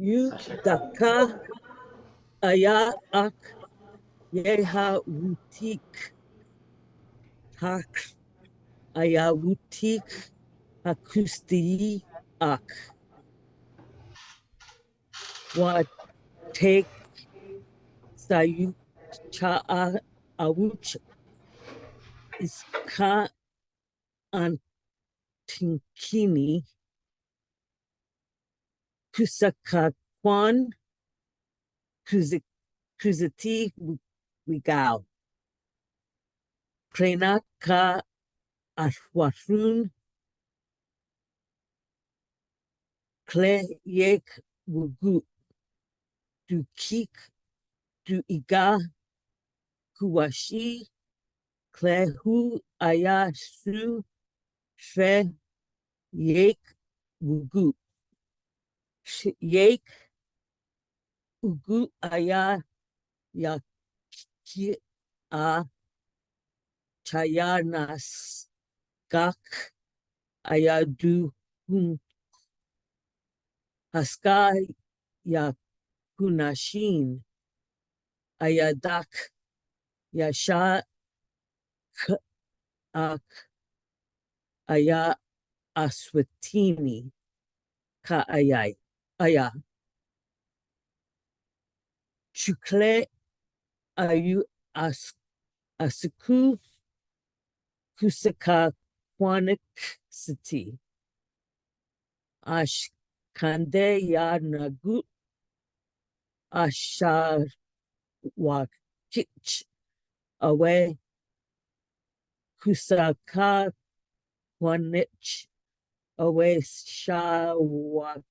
yu daka aya ak yeha wutik hak aya wutik hakusti ak wa take sayu cha awuch iska antinkini kusakakwan kuzati wigao Prenaka ashwarun kle yek wugu du kik du iga kuwashi kle hu aya su fe yek wugu yek ugu aya ya ki a chayanas gak aya du hun haska ya kunashin aya dak ya sha ak aya aswatini ka ayai aya chukle ayu asuku kusaka kwanik city ash kande ya nagu ashar wakich awe kusaka kwanich awe shawakich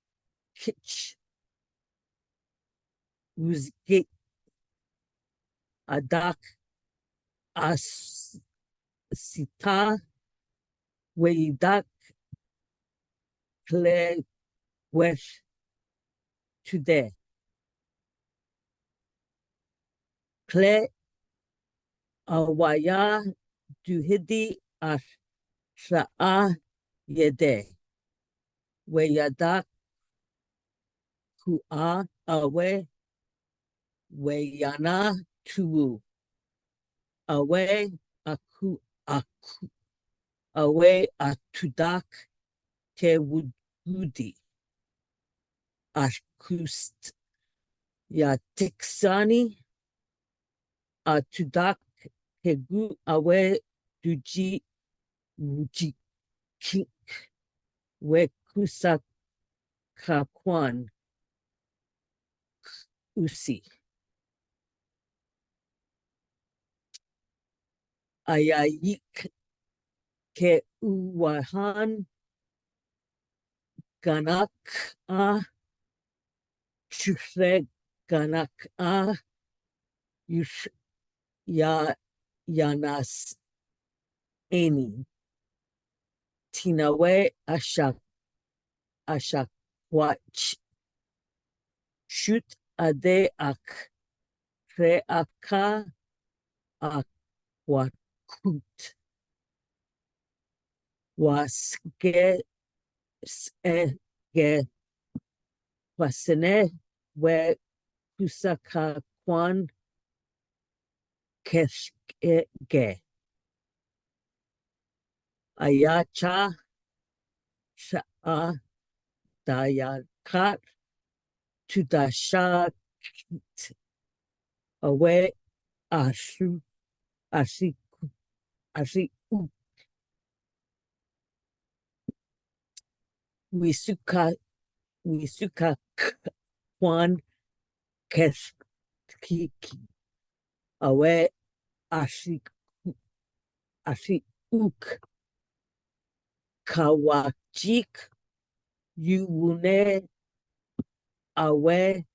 uzgit adak as sita weidak kle wesh today kle awaya duhidi ashra'a yede weyadak ku'a awe weyana tuwu awe aku awe atudak ke wudi ashkust ya tiksani atudak kegu awe duji wuji kink wekusa kakwan usi ayayik ke uwahan ganak chufre ganak yush ya yanas eni tinawe ashakwach shoot ade ak re aka akwakut waske ge wasene we kusaka kwan keshge ayacha sha'a dayakat tudashakit awe ashu ashi wisuka kwan keshkiki awe ashi uk kawachik yuune awe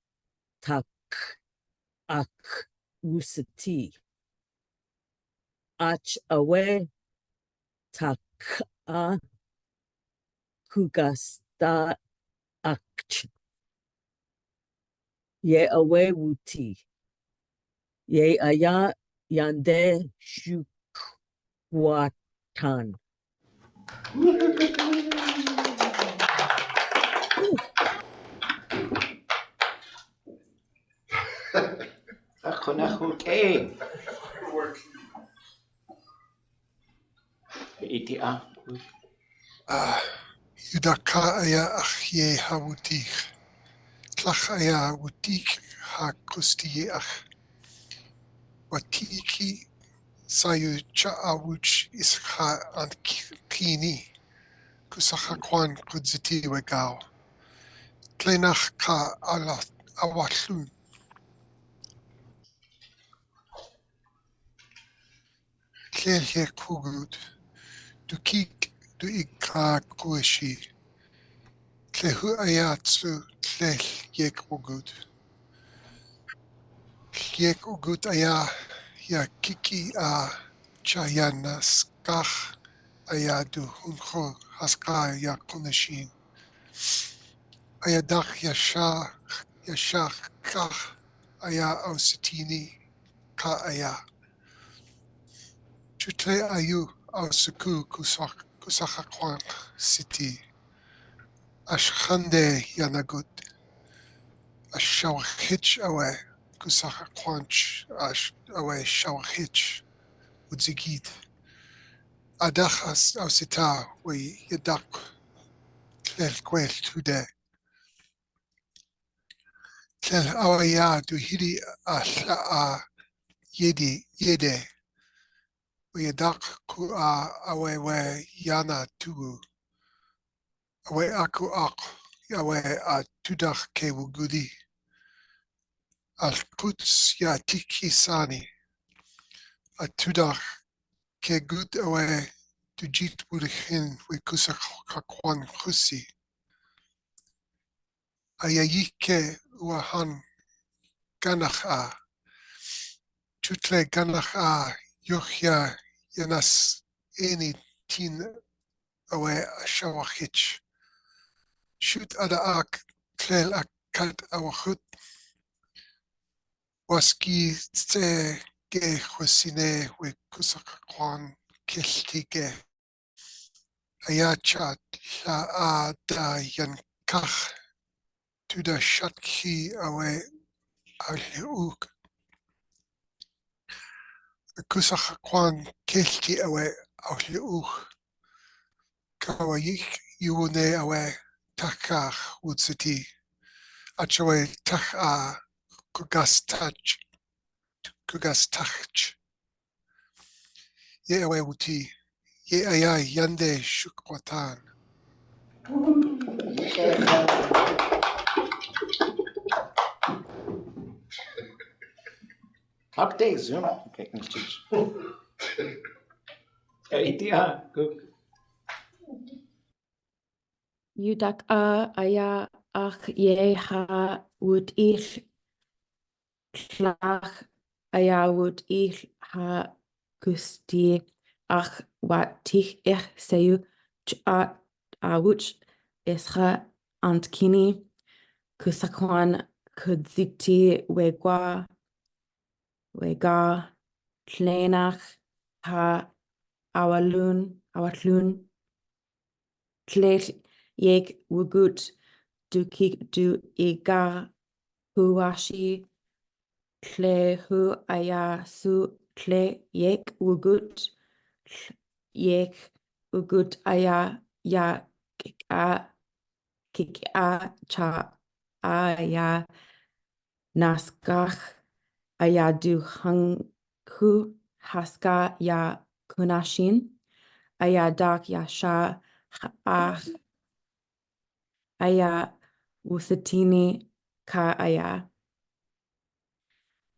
tak ak usati ach awe tak'a kugasta akch ye awe wuti ye aya yande shukwatan Akonachuk X'éig. Itia. Yudaka aya achye hawutich. Tlach aya wutik ha kustiach. Watiki sayu cha awuch isha and kini. Kusaha kwan kudziti wegao. Tlenach ka awatlun. Tlelhe kugud. Dukik du ikka kueshi. Tlehu ayatsu tlel yek ugud. Yek ugud aya ya kiki a chayana skach aya du huncho haska ya kuneshin. Aya dach yashach kach aya ausitini ka aya. Chutle ayu ausuku kusakakwan city. Ashchande yanagut. Ashawhich awe kusakakwanch ash awe shawhich udzigit. Adachas ausita we yadak tlel kwel tude. Tlel awaya du hidi a yede. We yadak ku awe we yana tugu. Awe aku ak awe a tudach ke wugudi. Al kuts ya tiki sani. A tudach ke gut awe dujit wurichin we kusakakwan kusi. Ayayike uahan ganach Chutle ganach yuchya yanas eni tin awe shawachich. Shoot ada ak tlel akat awachut waski tse ge chwesine we kusakakwan kiltige. Ayachat la a da yankach tuda shatki awe alhiuk. Kusakakwan kilti awe alhiuk. Kawayik yuune awe takach wutsiti. Achawe Táax'aa kugastach. Ye awe wuti. Ye aya yande shukwatan. Update Zoom. Okay, Itia. Yudaka aya ach ye ha would ich klach aya would ich ha gusti ach wat tich ich seu a wuch isra antkini kusakwan kudziti wega tlenach ha awatlun Tlet yek wugut du igar huashi tle hu aya su tle yek wugut yek wugut aya ya kik a cha aya naskach aya du hanku haska ya kunashin aya dak ya sha aya wusatini ka aya.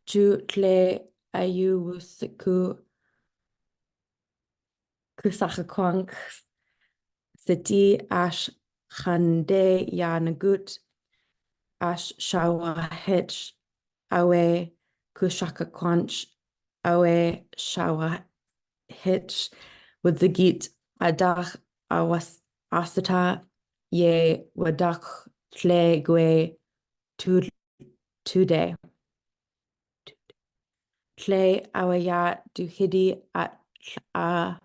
Ju tle ayu wusaku kusakakwank siti ash chande ya nagut ash shawa hitch awe kushakakwanch awe shawa hitch wudzagit adach awas asata ye wadach tle gwe tude. Tle awaya du hidi at a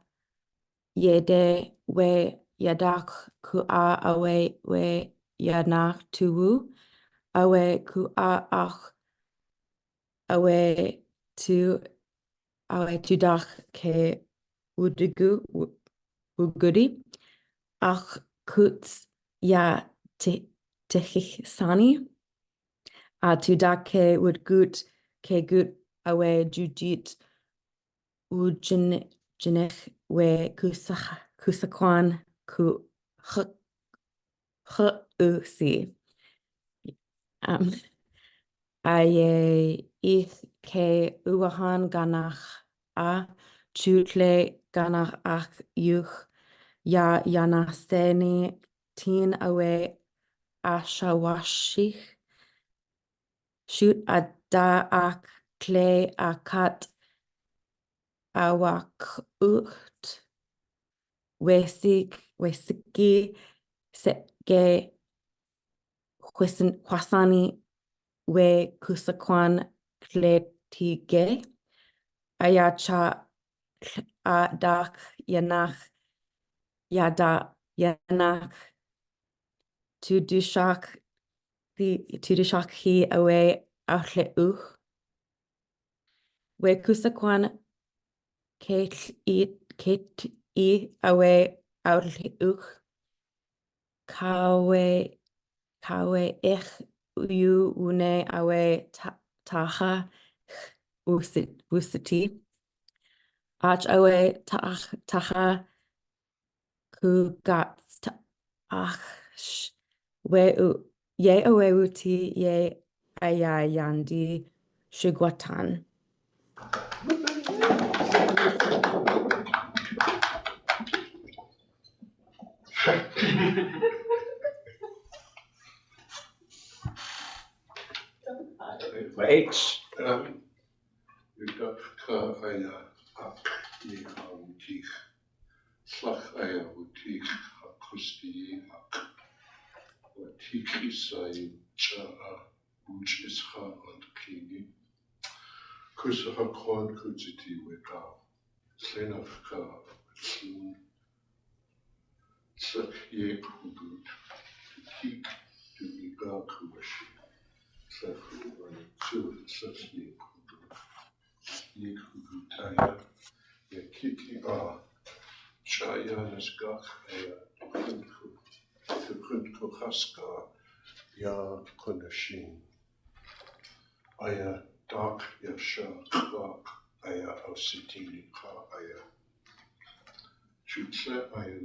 yede we yadak ku a awe we yanach tuwu awe ku a ach awe tudach ke ugudi ach kuts ya techisani a tudach ke udgut ke gut awe jujit jinich we kusakwan ku si aye ich ke uahan ganach a chutle ganach ach yuch ya yanasteni tin awe ashawashich shoot a da ak clay a kat awak ucht wesiki se ge Kwasani we kusakwan kletige ayacha a dak yanach yada yanach tudishak hi awe achle uch we kusakwan ket I awe achle uch kawe ich une awe Táax'aa usiti ach awe Táax'aa ku gat ach ye awe uti ye ayayandi shugwatan. H. Udaf ka aya ak ye hawtich. Slach aya hawtich hakusti ak. Watiki sai cha'a buch ischa and kini. Kusa hakon kutsiti weka. Slenaf ka slun. Sak ye kugut. Kik du iga kuwashi. Safu wani tsul sak ye kugut. Ye kugutaya. Ye kiki a. Chaya nasgach aya. Tukunku haska. Ya kunashin. Aya dak yasha kwak. Aya ausitili ka aya. Chutle aya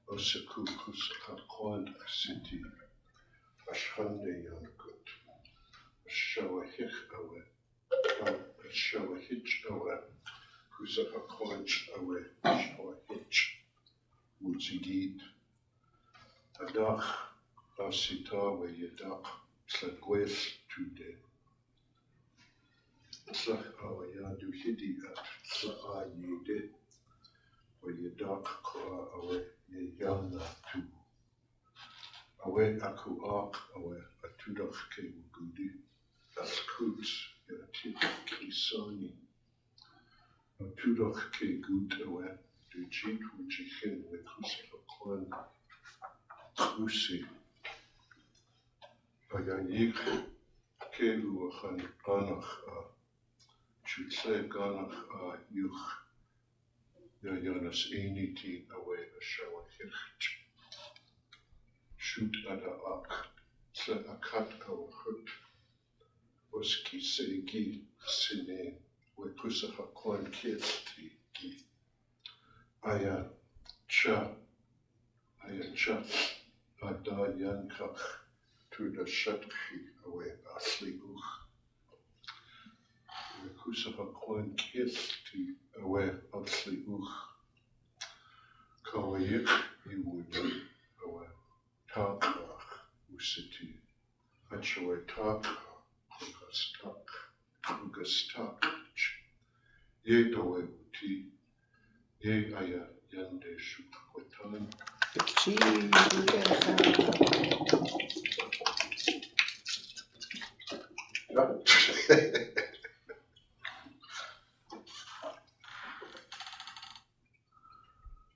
osikukus kakwan city. Ashande yankut. Ashawahich awe. Ashawahich awe. Kusakakwanch awe. Ashawahich. Mutsigid. Adach. Asita we yedak. Slagwes tude. Slag awe yadu hidi at. Sla yede. We yedak kwa awe yeyana tu. Awe aku ak awe atudach ke ugudi. Askut yatik kisani. Atudach ke gut awe. Dujit wujichin we kusakakwan. Kusi. Ayayik kelu achan ganach a. Chutle ganach a yuch. Yayanas einiti awe a shawahirch. Shoot ada ak. Tle akat awe hut. Was X'éig sine. We kusakakwan kiesti gi. Aya cha. Ada yankach. Tuda shatchi awe asli uch. We kusakakwan kiesti awe asli uch. Kawayik iwudi awe. Táax'aa usiti. Achawe Táax'aa. Ugastak. Ye awe uti. Ye aya yande shukwatan.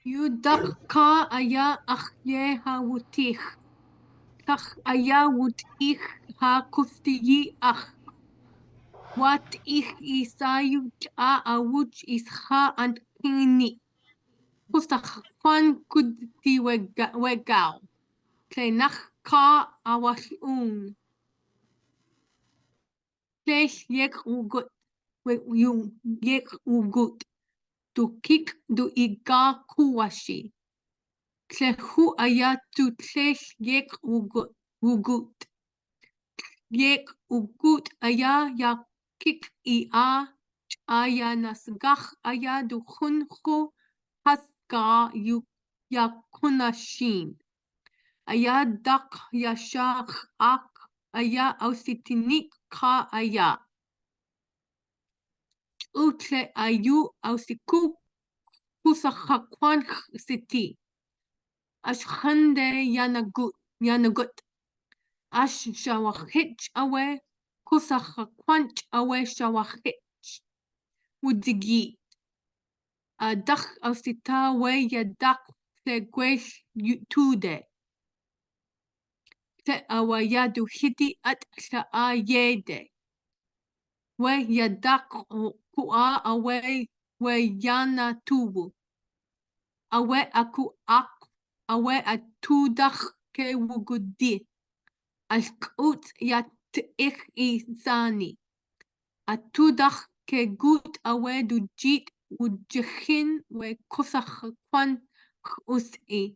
Yudak ka aya achye ha wutich. Kach aya wutich ha kustiyi ach. Wat ich isayut a awuch isha and kini. Kusakwan kudi wegao. Klenach ka awashun. Klesh yek ugut. Yek ugut. Du kik du iga kuwashi. Klehu ayatu klesh yek ugut. Yek ugut aya ya kik ia aya nasgach aya du khunchu haska yu ya kunashin. Aya dak yashach ak aya ausitinik ka aya. Utle ayu ausiku kusachakwan city. Ashkhande yanagut. Ash shawahich awe kusachakwanch awe shawahich. Wudigi. Dak ausita we yadak tegwesh tude. Te awayadu hiti at sha'ayede. We yadak ku'a awe we yana tubu. Awe aku ak awe atudach ke wugudi. Alkut yat ich izani. Atudach ke gut awe du jit wujichin we kusach kwan us'i.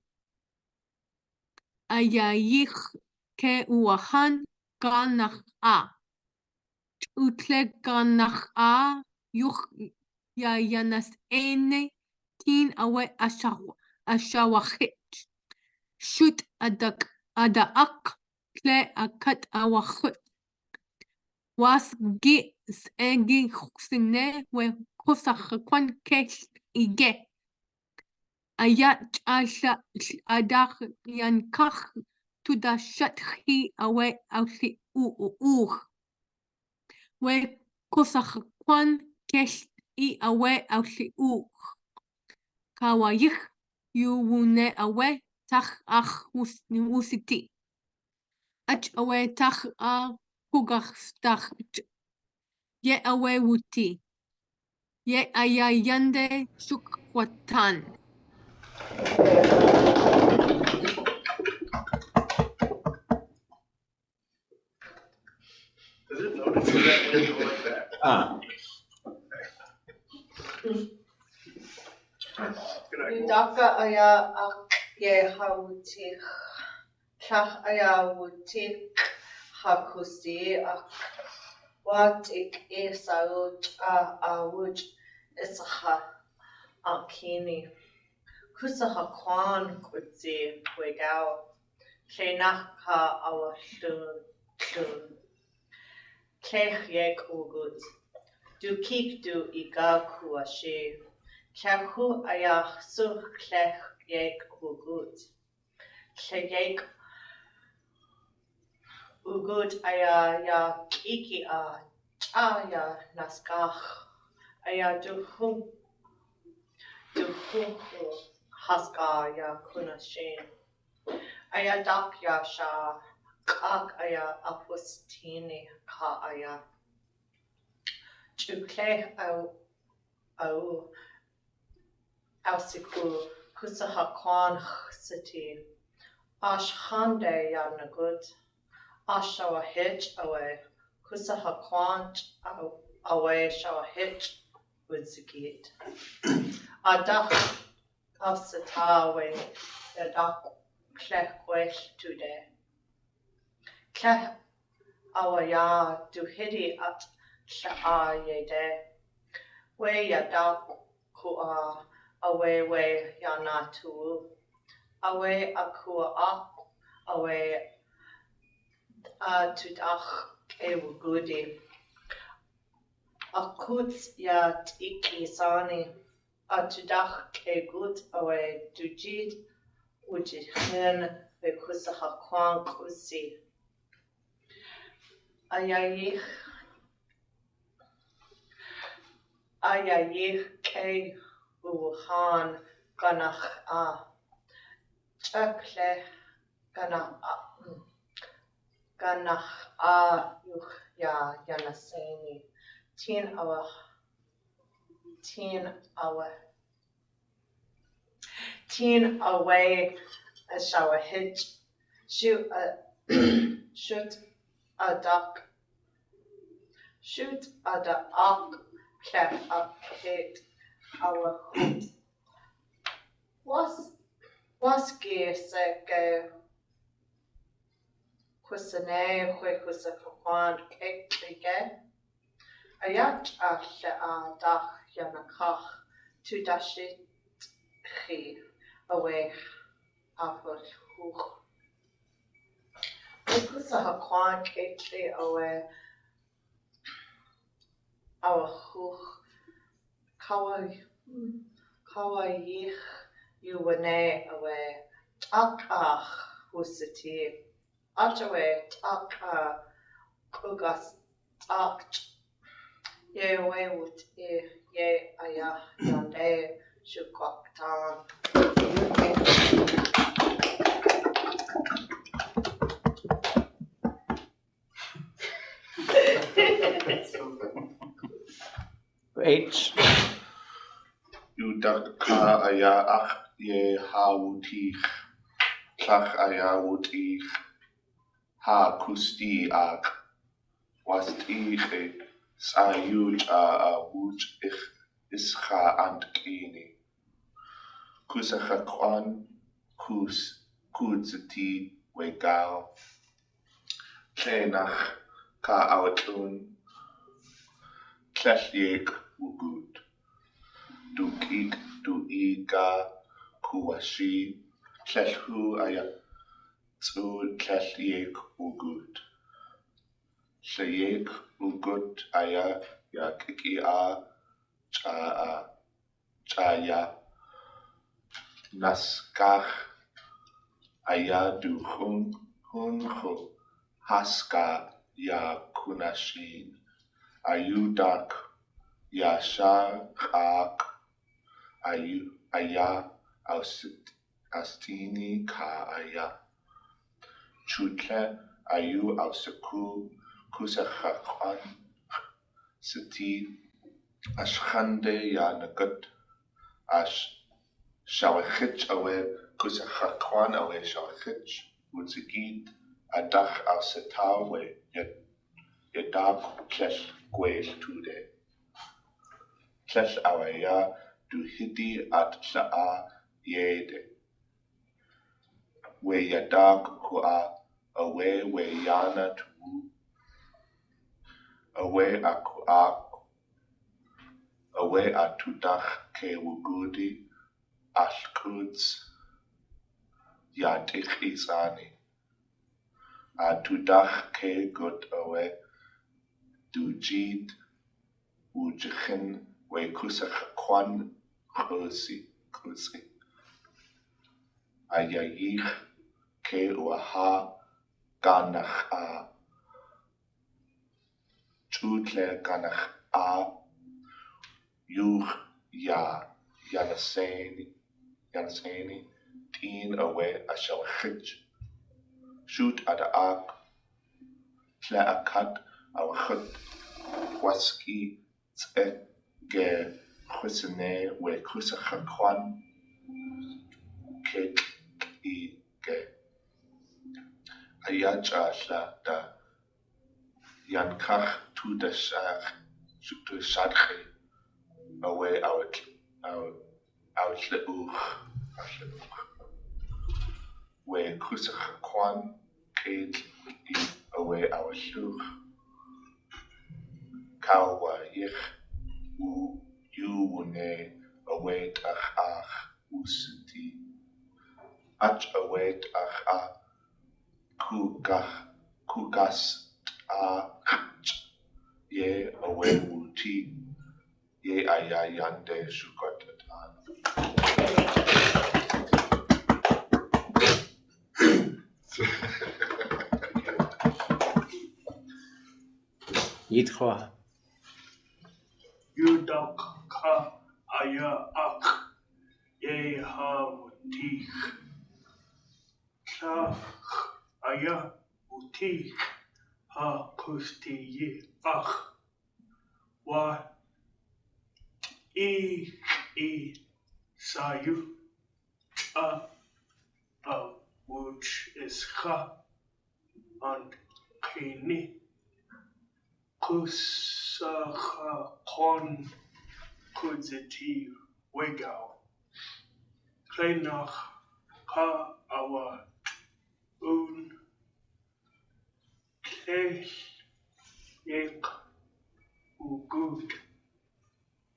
Ayayich ke uahan Táax'aa. Utle Táax'aa yuch yanas ene tin awe ashawachit. Shut adak kle akat awachut. Was gi egi sine we kusach kwan kesh ige. Ayat asha adach yankach tudashat hi awe ausi we kusach kwan kesh I awe ausi Kawayich yu wune awe Táax'aa usiti. Ach awe Táax'aa kugach stach. Ye awe wuti. Ye ayayande shukwatan. Does it notice that it go like that? Good idea. Daka aya ak ye hawutik. Kach aya wutik hakusi ak wat ik esaut awuj isha akini. Kusaha kwan kutsi wegao. Klenach ka awa shun. Klech yek ugut. Du kik du iga kuashi. Klechu aya su klech yek ugut. Kleyek ugut aya ya kiki ya naskach. Aya du haska ya kunashin. Aya dak ya sha kak aya apustini ka aya. Klech au Ausiku kusaha kwan city. Ash hande ya nagut. Ashawa hitch away. Kusaha kwan away shawa hitch udzigit. Adak afsata away. Adak klech wesh today. Klech awaya du hidi at sha'a yede. We yadak ku'a. Awe we yana tu, awe akua ak, awe tudach ewugudi. Akuts ya tiki sani, tudach egut awe dujid ujichin bekusaha kwan kusi. Ayayich ke uhan Táax'aa. Chakle Táax'aa yuch ya yanaseni. Teen awe. Teen away a shower hitch. Shoot a duck. Shoot a duck. Clef up hit our hood. Was geese go. Kusane Huikusakwan Kayaaní. Ayat Dach Yanakach to dash it away after Hook. Huikusakwan Kayaaní away our Hook. Kawaii you wane away. Táax'aa Husiti. Ataway Táax'aa Kugas Táax'aa. Ye away with ye aya yande shukoktan. H. Táax'aa ye hawtich. Táax'aa wutich. Ha kusti ag. Was ich sayuj wuj ich ischa antkini. Kusachakwan kudziti wegal. Klenach ka awtun. Kleshliek wugud. Du iga kuwashi. Kleshu aya. Tsu kleshliek wugud. Shayek ugut aya ya kikia chaya naskach aya du hunchu haska ya kunashin ayudak ya shak aya astini ka aya chutle ayu ausaku Kusachakwan Siti Ashkhande ya nagut Shawachich away Kusachakwan away Shawachich Wuzigid Adach al Setawe Yadak Klesh Gwel Tude Klesh awaya du hidi at Tlaa Yede We Yadak Kua away we Yana tu away atudach ke wugudi ashkuds yatich isani atudach ke gut away dujid wujichin we kusach kwan kusi ayayich ke waha ganach Chutle ganach yuch ya yanaseni teen away ashal chich shoot at ak tle akat aw chut waski tse ge khusne we kusachakwan ke I ge ayacha la da Yankach to the Shadche away out where Kusachakwan Kate away our shuch Kawa Yich you wune away ach usiti ach away ach kugas ye away wuti ye aya yande shukotatan. Yitchwa. Yudak ka aya ak ye hawtich. Aya utich ha kusti ye ach wa I sayu which is ha and Kayaaní kusaha kon kudziti wegao kleinach ha awa un X'éig ugut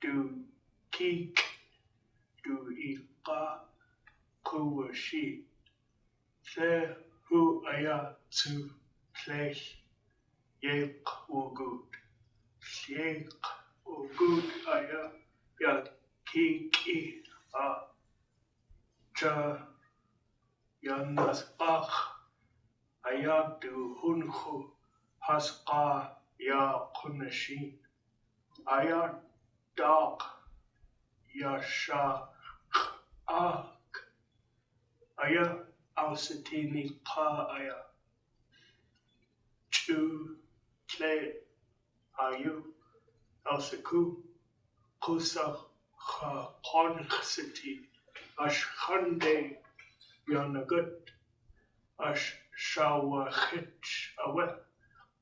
du kik du iqa kuwashi the hu aya tu X'éig ugut X'éig ugut aya ya kiki a ja yanas ach aya du hunchu hasqa ya kunashi aya dog yasha ak aya ausatini ka aya chu tle ayu ausaku kusa ha konxiti ashkhande yanagut ash shawachich awe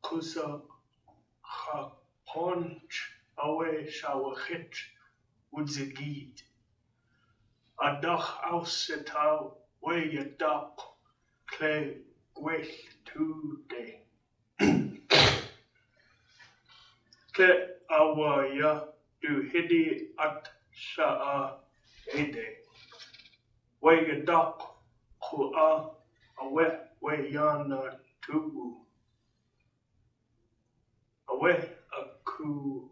kusa ha konch awe shawachich udzigid adach ausitau we yadak clay gwell today clay awa ya du hidi at sha'a ede we yadak ku a awe we yana tubu awe aku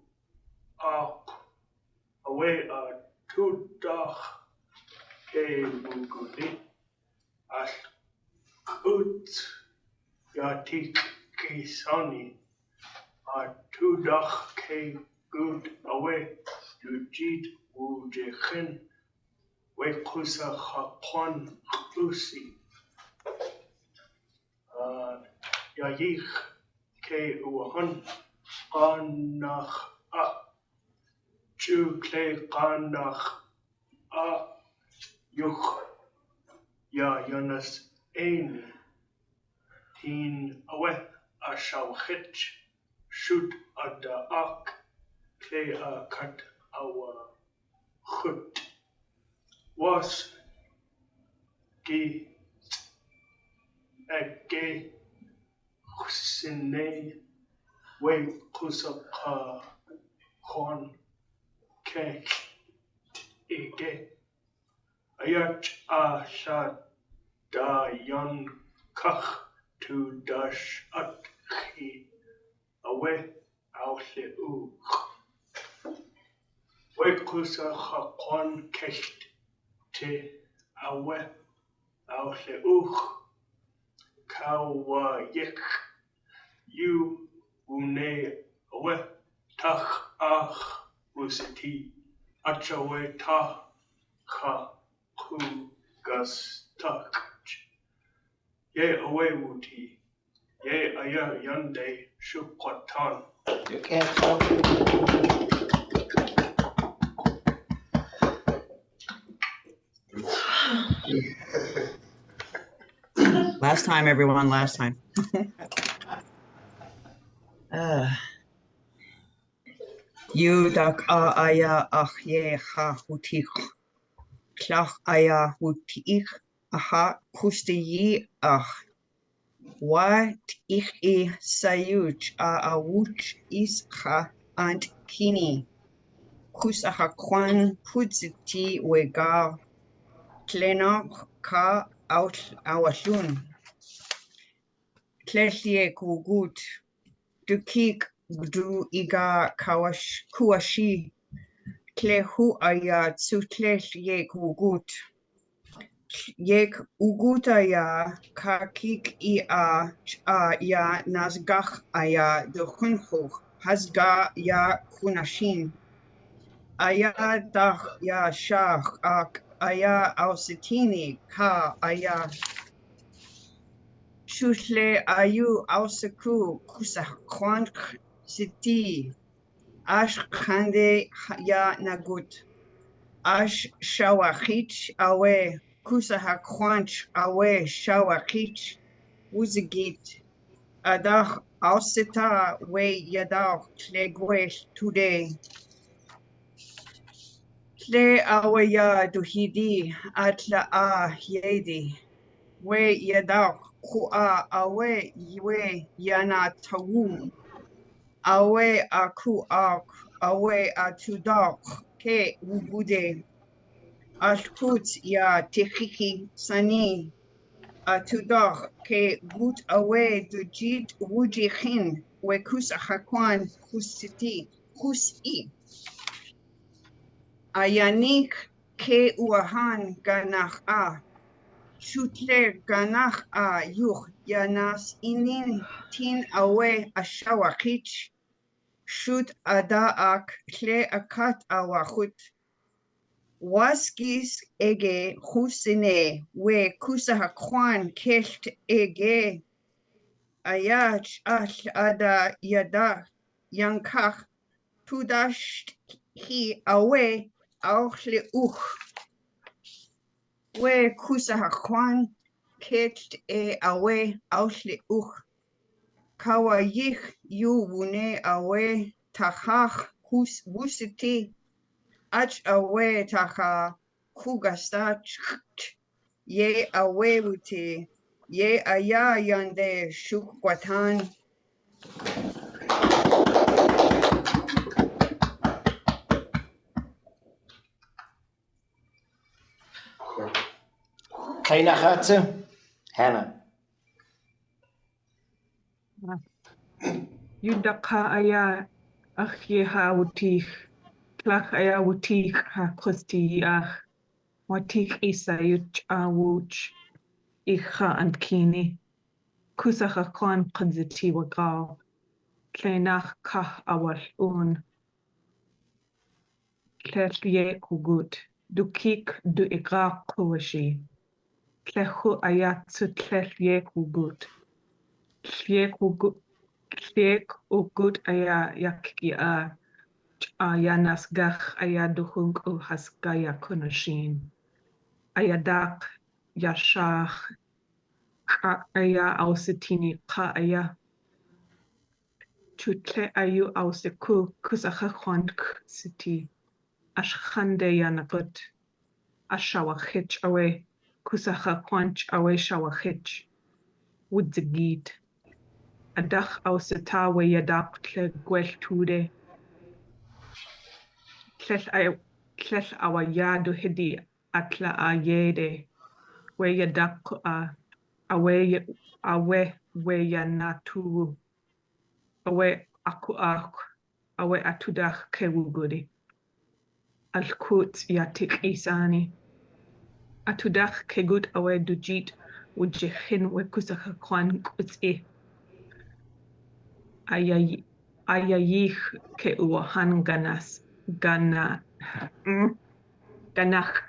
ak awe a tudach ke buguli as kut yatik kisani a tudach ke good awe dujit wujechin we kusa chapon klusi yayich ke uhan qanach a chu kle qanach a yuch ya yanas ein tin awe a shawchich shoot at the ak kle a kat awa chut was gi ege sine we kusaka kon ke ege ayat a sha da yan kach to dash at chi awe ausle u we kusaka kon kecht te awe ausle u kawa yek you une awe Táax'aa usiti achawe ta ha ku gas tak ye awe wuti ye aya yande shukwatan You can't stop. Last time, everyone, last time. Yudak aya ye ha hutik. Klach aya hutik. Aha kusti Wat ich sayuch awuch is ha and kini. Kusaha kwan putziti wega. Kleno ka out awashun. Kleshie kugut. Dukik du iga kuashi. Klehu aya tsutlech yek ugut. Yek ugut aya kakik a ya nazgach aya duchunchu. Hasga ya kunashin. Aya dach ya shach ak aya ausitini ka aya. Shushle ayu ausaku kusakwank siti. Ash khande ya nagut. Ash shawachich awe kusaha kwanch awe shawachich wuzigit. Adach ausita we yadach tlegwesh today. Tle awe ya duhidi atla a yedi. We yadach kua awe ywe yana tawu. Awe aku ak awe atudok ke wubude ashkut ya tekiki sani atudok ke gut awe dujit wujichin we kus hakwan kusiti kusi ayanik ke uahan ganach a shutle ganach a yuch yanas inin tin awe ashawakich Shoot adaak kle akat awachut. Waskis ege husine we kusahakwan kelt ege. Ayach ash ada yada yankach tudasht hi awe auchle We kusahakwan kelt awe auchle Kawa yich yu wune awe tachach hus wusiti ach awe tacha kugastach ye awe wuti ye aya yande shukwatan Kayaaní, Hannah. Yudaka aya achyeha wutik, klach aya wutik ha kosti ach, watik isa yuch awuch, icha and kini, kusacha kwan konziti wagal, kleinach kach awal un, klech ye kugut, du kik du igra kuwashi, klechu aya zu klech ye kugut, ye kugut, X'éig ugut aya yakki a yanas gach aya duhung u haskaya kunashin. Aya dak yashach ka aya ausitini ka aya chutle ayu ausiku kusacha kwank siti. Ashchande yanagut ashawachich awe kusacha kwanch awe shawachich. Wudzigit. Adach ausita we yadak tle gwell tude. Tlech awa yadu hidi atla a yede. We yadak awe we yanatu. Awe aku awe atudach kewugudi. Alkut yatik isani. Atudach kegut awe dujit wujichin we kusaka kwan kutsi. Ayayich ke uahan ganach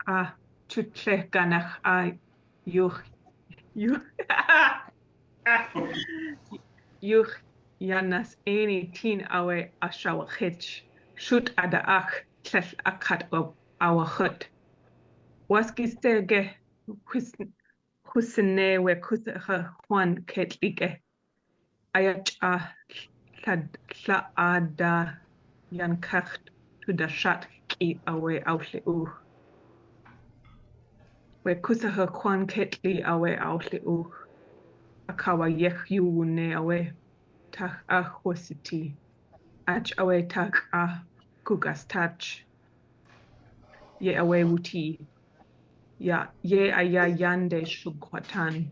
a chutle ganach a yuch yanas any tin awe ashawachich shoot adaach tlech akat awachut waskistege husne we kusaha Juan ketlige ayach a tla ada yankacht to the shat ki awe ausle we kusaha Juan ketli awe ausle akawa yech yuune awe Táax'aa hositi ach awe Táax'aa kugastach ye awe wuti ya ye aya yande shugwatan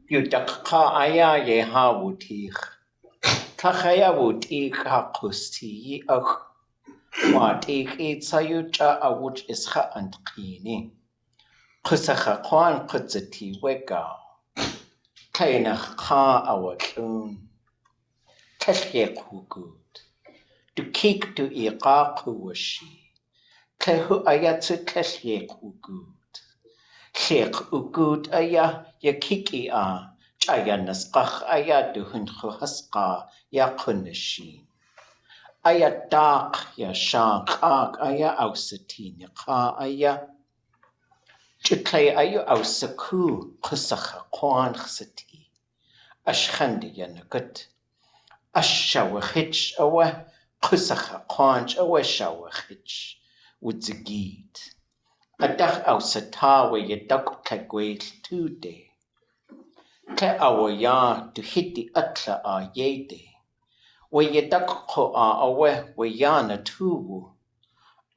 Yudaka aya ye ha wutik. Tachaya wutik ha kusti ach. Watik itayucha awuch isha and kini. Kusacha kwan kutzati wega. Kainach ka awatun. Teshye kugut. Du kik du ika kuwashi. Kehu ayatsu teshye kugut. X'éig ugud aya yakiki chaya nasqach aya duhun hasqa ya kunishin. Aya dak ya shank aya ausatini ka aya. Chitlay ayu ausaku kusacha kwan xsati. Ashkhandi yanagut. Ashawahich awa kusacha kwanch awa shawahich. Udzigid. Adach ausata we yadak kagwait 2 day. Te awaya to hiti atla yede. We yadak ko awe we yana tuwu.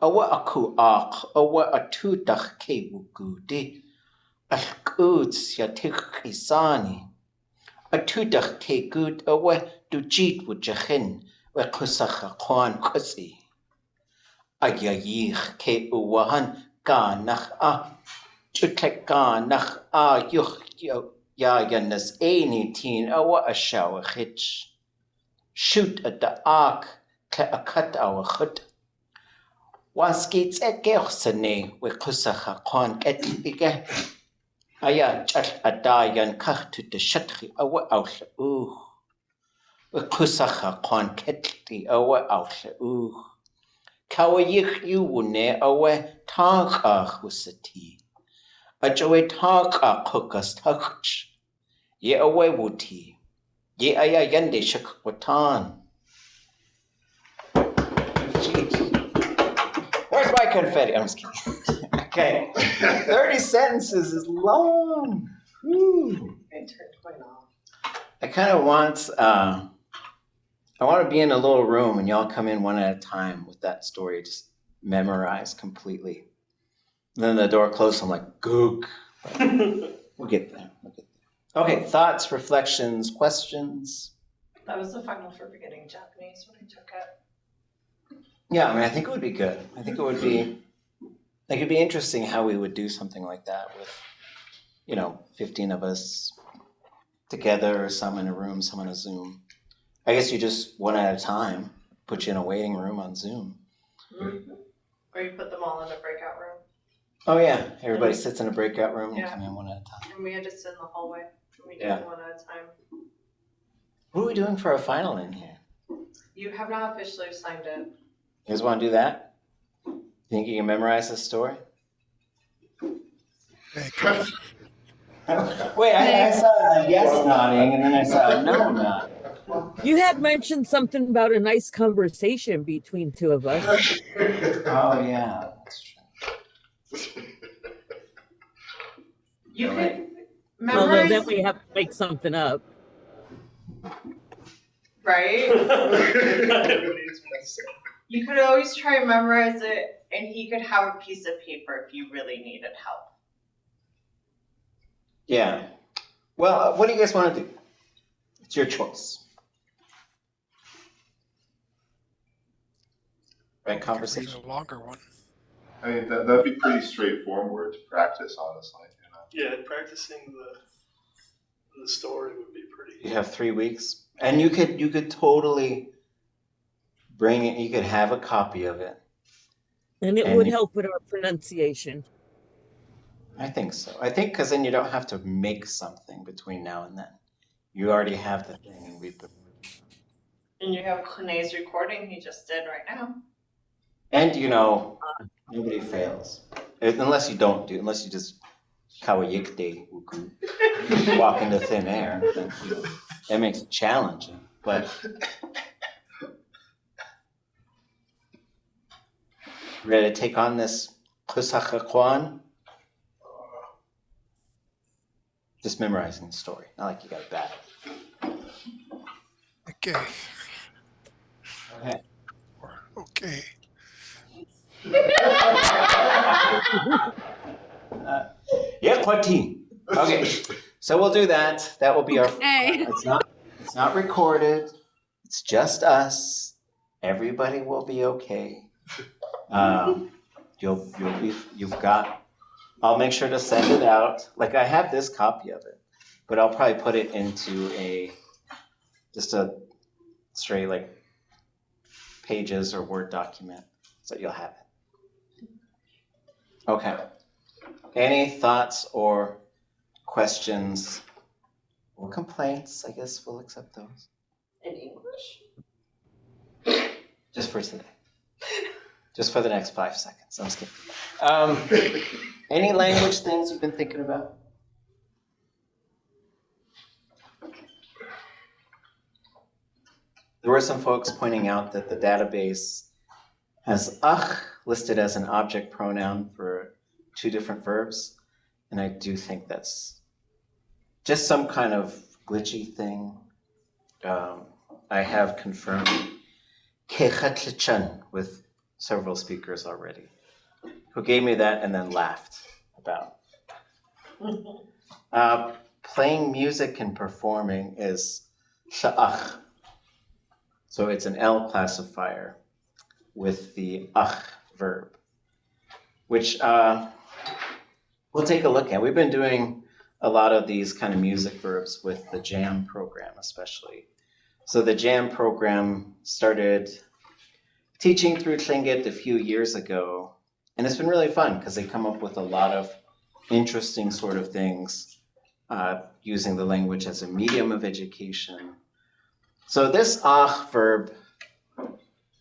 Awa aku awa atudach ke wugudi. Alkuds ya tikisani. Atudach ke good awa dujit wujachin we kusacha kwan kusi. Ayayich ke uwahan ganach Chutek ganach yuch ya yanas 18 awa ashawa hitch. Shoot at the ark ke akat awa chut. Waskits egersene we kusacha kwan ketlige. Aya chat adayan kach to the shatri awa outla we kusacha kwan ketli awa outla Kawayich you wune awa Táax'aa wusati. Ajowe Táax'aa kukas takch. Ye awe wuti. Ye aya yande shak watan. Where's my confetti? I'm just kidding. Okay. 30 sentences is long. Woo. I turned mine off. I kind of want, I want to be in a little room and y'all come in one at a time with that story, just memorized completely. And then the door closed, I'm like, gook. We'll get there. Okay, thoughts, reflections, questions? That was the final for beginning Japanese when I took it. Yeah, I mean, I think it would be good. I think it would be, like, it'd be interesting how we would do something like that with, 15 of us together, or some in a room, some on a Zoom. I guess you just one at a time, put you in a waiting room on Zoom. Mm-hmm. Or you put them all in a breakout room. Oh yeah, everybody sits in a breakout room and come in one at a time. And we had to sit in the hallway. We did it one at a time. What are we doing for a final in here? You have not officially signed it. You guys want to do that? Think you can memorize this story? Wait, I saw a yes nodding and then I saw a no nodding. You had mentioned something about a nice conversation between two of us. Oh yeah, that's true. You could Although memorize, then we have to make something up. right? You could always try and memorize it, and he could have a piece of paper if you really needed help. Yeah. Well, what do you guys want to do? It's your choice. Right, conversation. A longer one. I mean, that'd be pretty straightforward to practice, honestly. Yeah, practicing the story would be pretty. You have 3 weeks, and you could totally bring it. You could have a copy of it, And it would help with our pronunciation. I think so. I think because then you don't have to make something between now and then. You already have the thing, and And you have Renee's recording he just did right now. And nobody fails unless you just kawayikde walk into thin air. Then, that makes it challenging. But ready to take on this kusakakwan? Just memorizing the story, not like you got it bad. Okay. Okay. Okay. Yeah, Quati. Okay, so we'll do that. That will be our. Okay. It's not recorded. It's just us. Everybody will be okay. You've got. I'll make sure to send it out. Like I have this copy of it, but I'll probably put it into just a straight like pages or Word document so you'll have it. Okay. Any thoughts or questions or complaints? I guess we'll accept those. In English? Just for today. Just for the next 5 seconds. I'm just kidding. Any language things you've been thinking about? There were some folks pointing out that the database has ach listed as an object pronoun for 2 different verbs. And I do think that's just some kind of glitchy thing. I have confirmed kechatlichan with several speakers already who gave me that and then laughed about. Playing music and performing is sha'ach. So it's an L classifier with the ach verb, which we'll take a look at. We've been doing a lot of these kind of music verbs with the JAM program especially. So the JAM program started teaching through Tlingit a few years ago, and it's been really fun because they come up with a lot of interesting sort of things using the language as a medium of education. So this ach verb,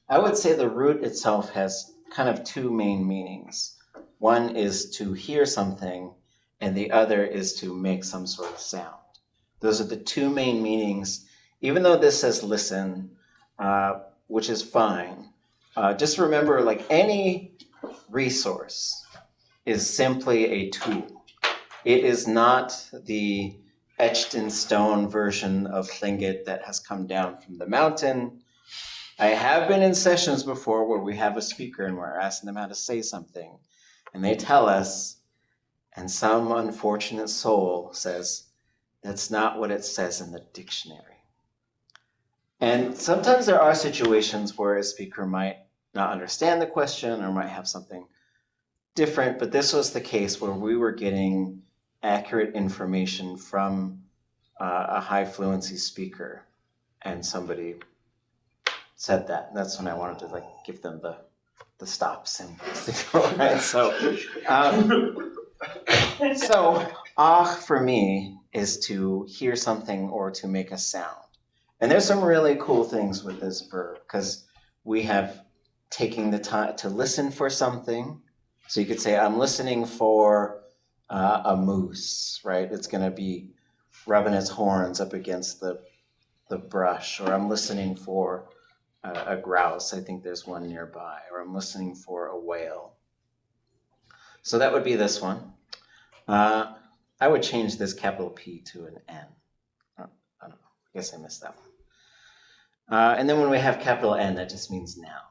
I would say the root itself has kind of 2 main meanings. One is to hear something, and the other is to make some sort of sound. Those are the 2 main meanings. Even though this says listen, which is fine, just remember, like, any resource is simply a tool. It is not the etched in stone version of Tlingit that has come down from the mountain. I have been in sessions before where we have a speaker and we're asking them how to say something, and they tell us, and some unfortunate soul says, that's not what it says in the dictionary. And sometimes there are situations where a speaker might not understand the question or might have something different, but this was the case where we were getting accurate information from a high fluency speaker, and somebody said that. And that's when I wanted to, like, give them the stop symbols, right? So ach for me is to hear something or to make a sound. And there's some really cool things with this verb because we have taking the time to listen for something. So you could say, I'm listening for a moose, right? It's going to be rubbing its horns up against the brush, or I'm listening for a grouse. I think there's one nearby, or I'm listening for a whale. So that would be this one. I would change this capital P to an N. I don't know. I guess I missed that one. And then when we have capital N, that just means now.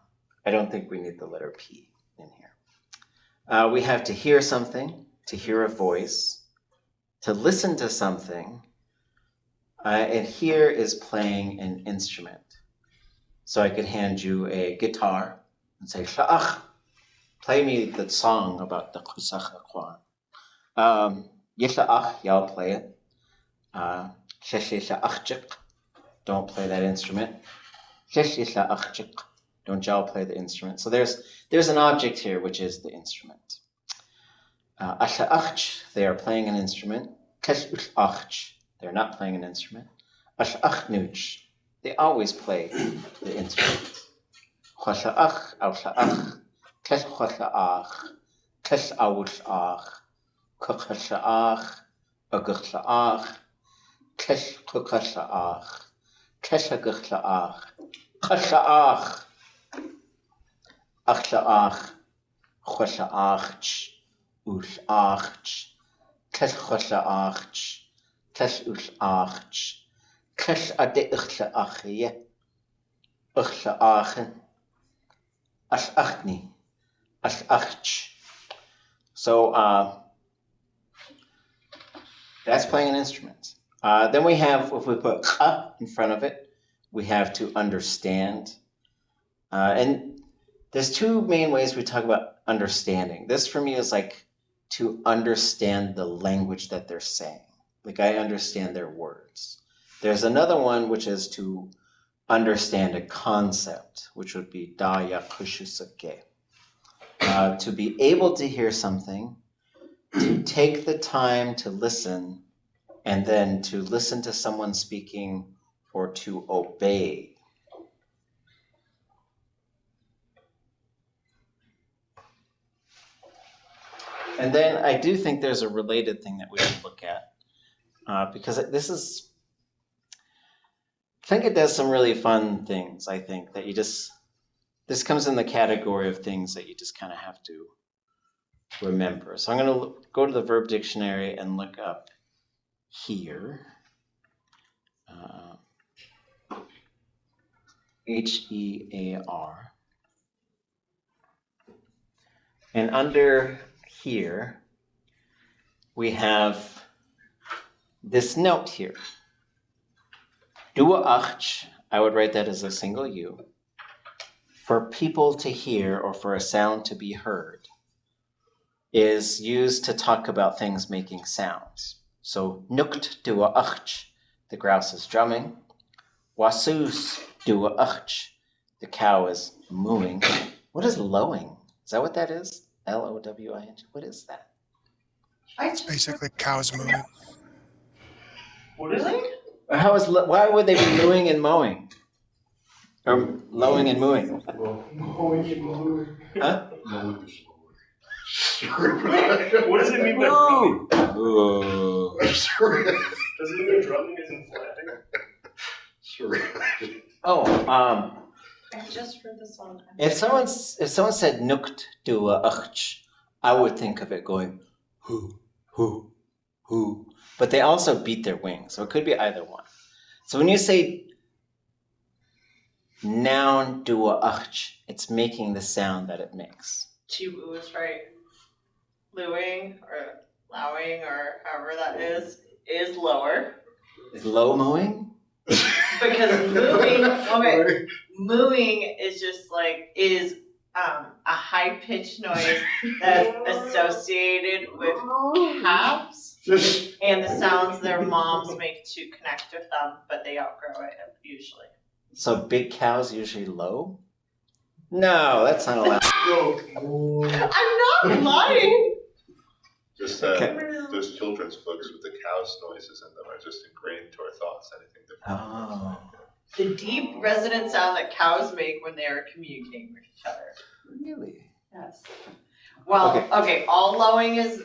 I don't think we need the letter P in here. We have to hear something, to hear a voice, to listen to something, and here is playing an instrument. So I could hand you a guitar and say, Sha'ach, play me the song about the Táax'aa. Yisha'ach, y'all play it. Don't play that instrument. Don't y'all play the instrument. So there's an object here, which is the instrument. They are playing an instrument. They're not playing an instrument. They always play the instrument. So that's playing an instrument. Then we have, if we put ka in front of it, we have to understand. And there's 2 main ways we talk about understanding. This for me is like to understand the language that they're saying. Like I understand their words. There's another one which is to understand a concept, which would be daya kushusake. To be able to hear something to take the time to listen, and then to listen to someone speaking or to obey. And then I do think there's a related thing that we should look at, because I think it does some really fun things, I think, that this comes in the category of things that you just kind of have to remember. So I'm going to go to the verb dictionary and look up here. H-E-A-R. And under here, we have this note here. Táax'aa, I would write that as a single U. For people to hear or for a sound to be heard is used to talk about things making sounds. So nukt Táax'aa, the grouse is drumming. Wasus Táax'aa, the cow is mooing. What is lowing? Is that what that is? L-O-W-I-N-G. What is that? It's basically cows moving. Really? Why would they be mooing and mowing? Or lowing and mooing? Well, mowing and mowing. Huh? Mowing is slower. What does it mean by drumming? Ooh. Sorry. Does it mean drumming isn't flapping? Sorry. Oh, I just heard this one. if someone said nukt Táax'aa, I would think of it going hoo, hoo, hoo. But they also beat their wings, so it could be either one. So when you say noun Táax'aa, it's making the sound that it makes. Chibu is right. Lewing or lowing or however that is lower. Is low mooing? Because mooing is just like a high pitched noise that's associated with calves and the sounds their moms make to connect with them, but they outgrow it usually. So big cows usually low? No, that's not allowed. I'm not lying. Just those children's books with the cow's noises in them are just ingrained to our thoughts. Anything different. Oh. The deep resonant sound that cows make when they are communicating with each other. Really? Yes. Well, okay, all lowing is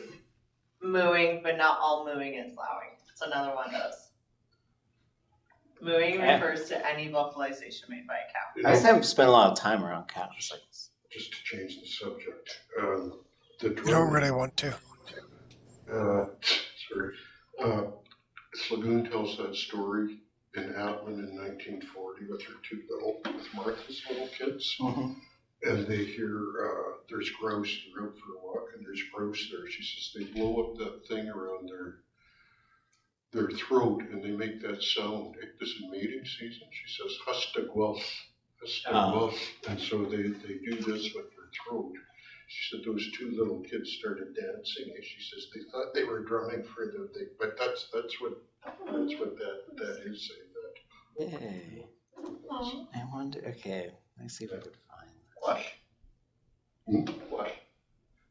mooing, but not all mooing is lowing. It's another one of those. Mooing refers to any vocalization made by a cow. I just haven't spent a lot of time around cows. Like, Just to change the subject, You don't really want to. Slagoon tells that story in Atman in 1940 with Martha's little kids. Mhm. And they hear there's grouse, they're out for a walk, and there's grouse there. She says they blow up that thing around their throat and they make that sound. This is mating season. She says, hustagwelf, hustagwelf. And so they do this with their throat. She said those two little kids started dancing, and she says they thought they were drumming for the thing, but that's what that is saying that. yay. I wonder, okay, let's see if I could find that. What?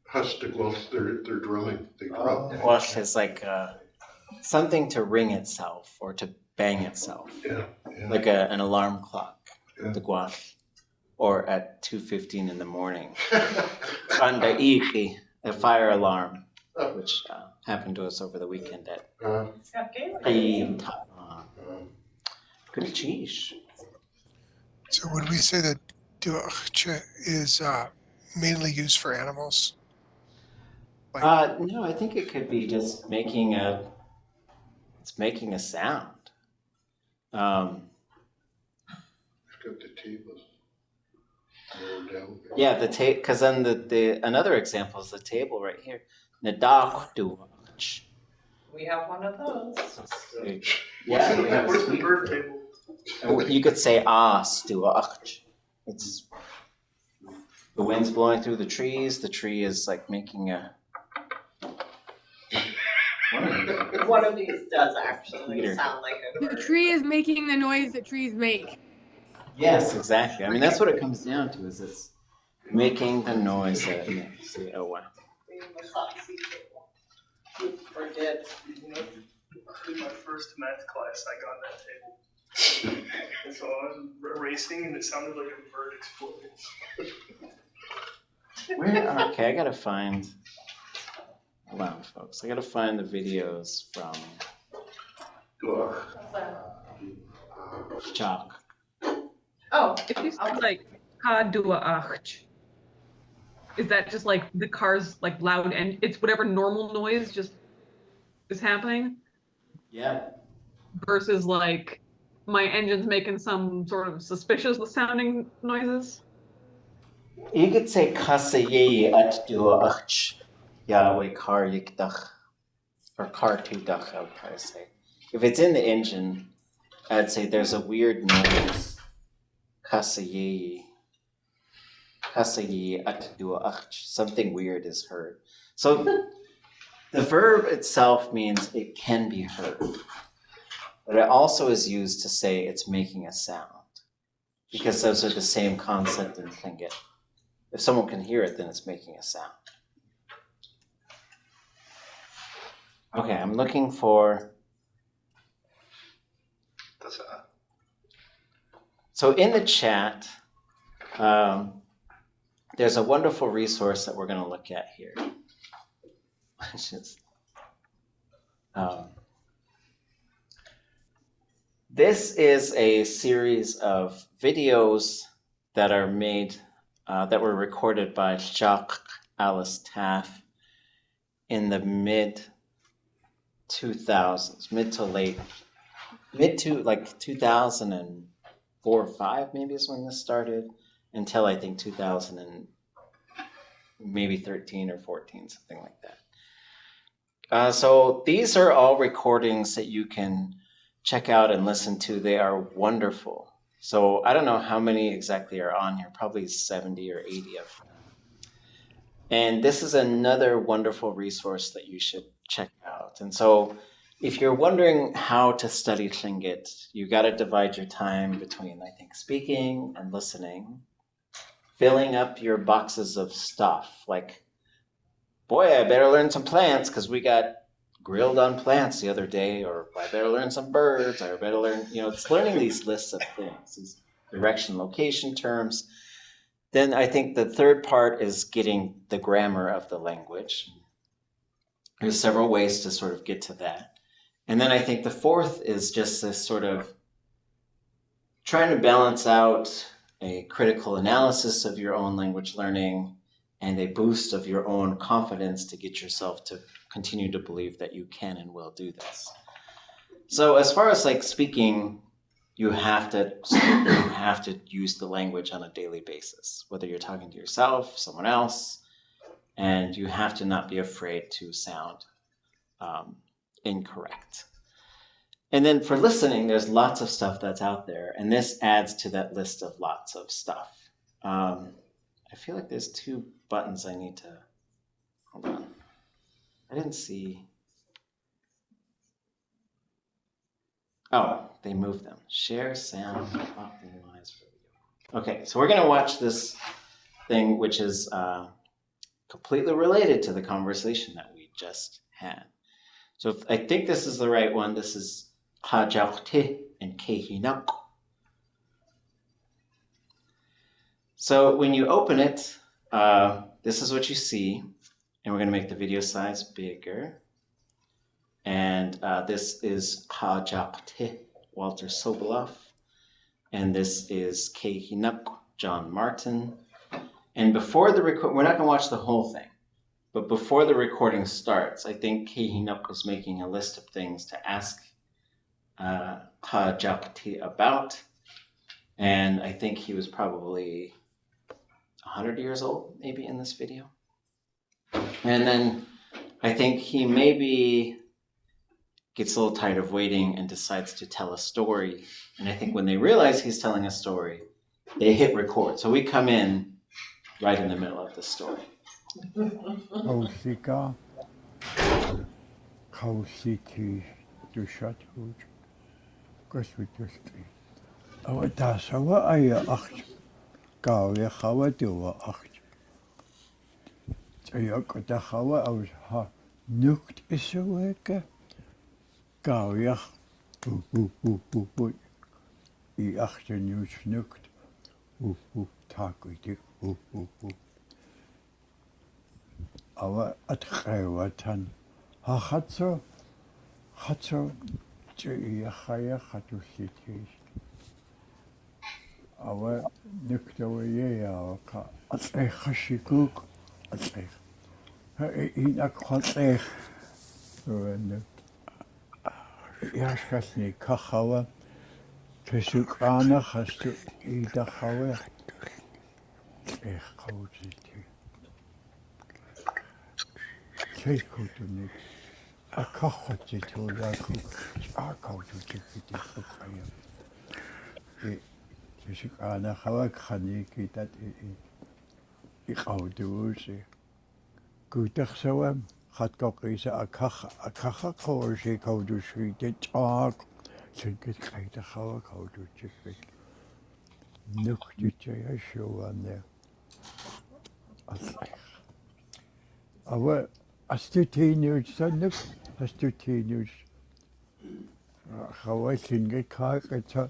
Hustagwelf, they're drumming. They drum. Wash is like something to ring itself or to bang itself. Yeah. Like an alarm clock, Yeah. the gouache. Or at 2:15 in the morning. Under Igi, a fire alarm, which happened to us over the weekend at Good cheese. So would we say that Táax'aa is mainly used for animals? No, I think it could be just making a sound. I've got the table. Down. Yeah, the tape, because then the another example is the table right here. Nadak Táax'aa. We have one of those. Yeah, we have What is the sweet. bird table? You could say Táax'aa. It's the wind's blowing through the trees. The tree is like making a. One of these does actually Peter. sound like a The bird. tree is making the noise that trees make. Yes, exactly. I mean, that's what it comes down to. Is it's making the noise that it makes. Oh wow. Or did? In my first math class, I got that table. And so I was erasing, and it sounded like a bird exploding. Okay, I gotta find. Hold on, folks. I gotta find the videos from Chalk. Oh, If you say like "ha dua achch," is that just like the car's like loud and it's whatever normal noise just is happening? Yeah. Versus like my engine's making some sort of suspicious sounding noises. You could say Kayaaní at duach Yahweh kar yikdach or kar tudach, I would probably say. If it's in the engine, I'd say there's a weird noise. Kayaaní at duach. Something weird is heard. So the verb itself means it can be heard. But it also is used to say it's making a sound. Because those are the same concept in Tlingit. If someone can hear it, then it's making a sound. Okay, I'm looking for. So in the chat, there's a wonderful resource that we're going to look at here. Which is, this is a series of videos that are made, that were recorded by Jacques Alice Taff in the mid-2000s, mid to like 2004 or 5 maybe is when this started, until I think 2000 and maybe 13 or 14, something like that. So these are all recordings that you can check out and listen to. They are wonderful. So I don't know how many exactly are on here, probably 70 or 80 of them. And this is another wonderful resource that you should check out. And so if you're wondering how to study Tlingit, you got to divide your time between, I think, speaking and listening, filling up your boxes of stuff. Like, boy, I better learn some plants because we got grilled on plants the other day, or I better learn some birds, or I better learn, it's learning these lists of things, these direction, location terms. Then I think the third part is getting the grammar of the language. There's several ways to sort of get to that. And then I think the fourth is just this sort of trying to balance out a critical analysis of your own language learning and a boost of your own confidence to get yourself to continue to believe that you can and will do this. So as far as like speaking, you have to use the language on a daily basis, whether you're talking to yourself, someone else, and you have to not be afraid to sound incorrect. And then for listening, there's lots of stuff that's out there, and this adds to that list of lots of stuff. I feel like there's 2 buttons I need to, hold on. I didn't see. Oh, they moved them. Share sound, optimize for video. Okay, so we're gonna watch this thing, which is completely related to the conversation that we just had. So I think this is the right one. This is Táax'aa and Kayaaní. So when you open it, this is what you see. And we're going to make the video size bigger. And this is Táax'aa, Walter Soboleff. And this is Kayaaní, John Martin. And before the record, we're not going to watch the whole thing. But before the recording starts, I think Kayaaní was making a list of things to ask Táax'aa about. And I think he was probably 100 years old, maybe, in this video. And then I think he maybe gets a little tired of waiting and decides to tell a story. And I think when they realize he's telling a story, they hit record. So we come in right in the middle of the story. Nukt isaweka. Gauiach. I achternieuws nukt. Takuitik. Aber at gewatan. Hatso Chaya Hatusitis. Our Nuktawaya at a Hashikuk at a in a conte. Yashkasni Kahawa Tesukana has to eat a hour. A cozy take to me. A cohoti to the cook. A coat to take it for fire. Tesukana Hawa Kaniki that I do say. Good Sawam. Had Gokisa a kaha core she called to street it talk. So get kind of how a coat to check it. Look to a show on there. I was as to teenage son, look as to teenage. How I can get car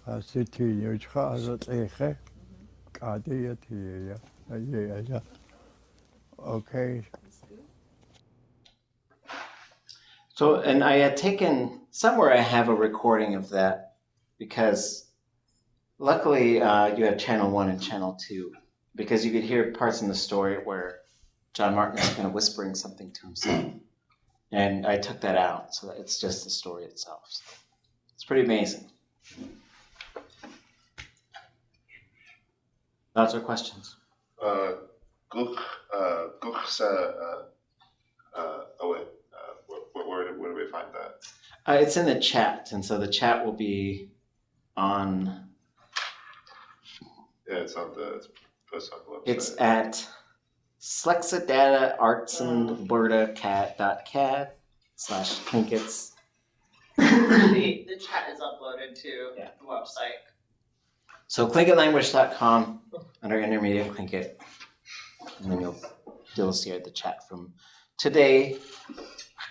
as to teenage cars at a cardia here. Yeah. Okay. So, and I had taken, somewhere I have a recording of that because luckily you have channel 1 and channel 2 because you could hear parts in the story where John Martin is kind of whispering something to himself. And I took that out so that it's just the story itself. So it's pretty amazing. Thoughts or questions? Where do we find that? It's in the chat, and so the chat will be on. Yeah, it's on the posted on the website. It's at slexadataartsandberta.cad/trinkets. The chat is uploaded to the website. So clinketlanguage.com under intermediate Clinket, and then you'll see the chat from today.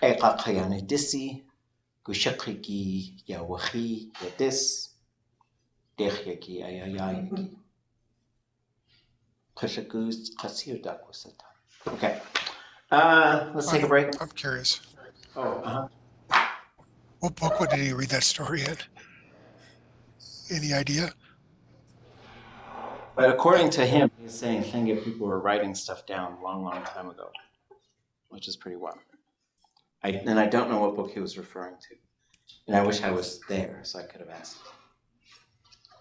Kayaaní Dísi, Gushakiki Yawahi Yadis, Dechyaki Ayayayaki. Kashagus Kasiudakwasata. Okay. Let's take a break. I'm curious. Oh, What book did he read that story in? Any idea? But according to him, he's saying Tlingit people were writing stuff down a long time ago, which is pretty wild. And I don't know what book he was referring to. And I wish I was there so I could have asked.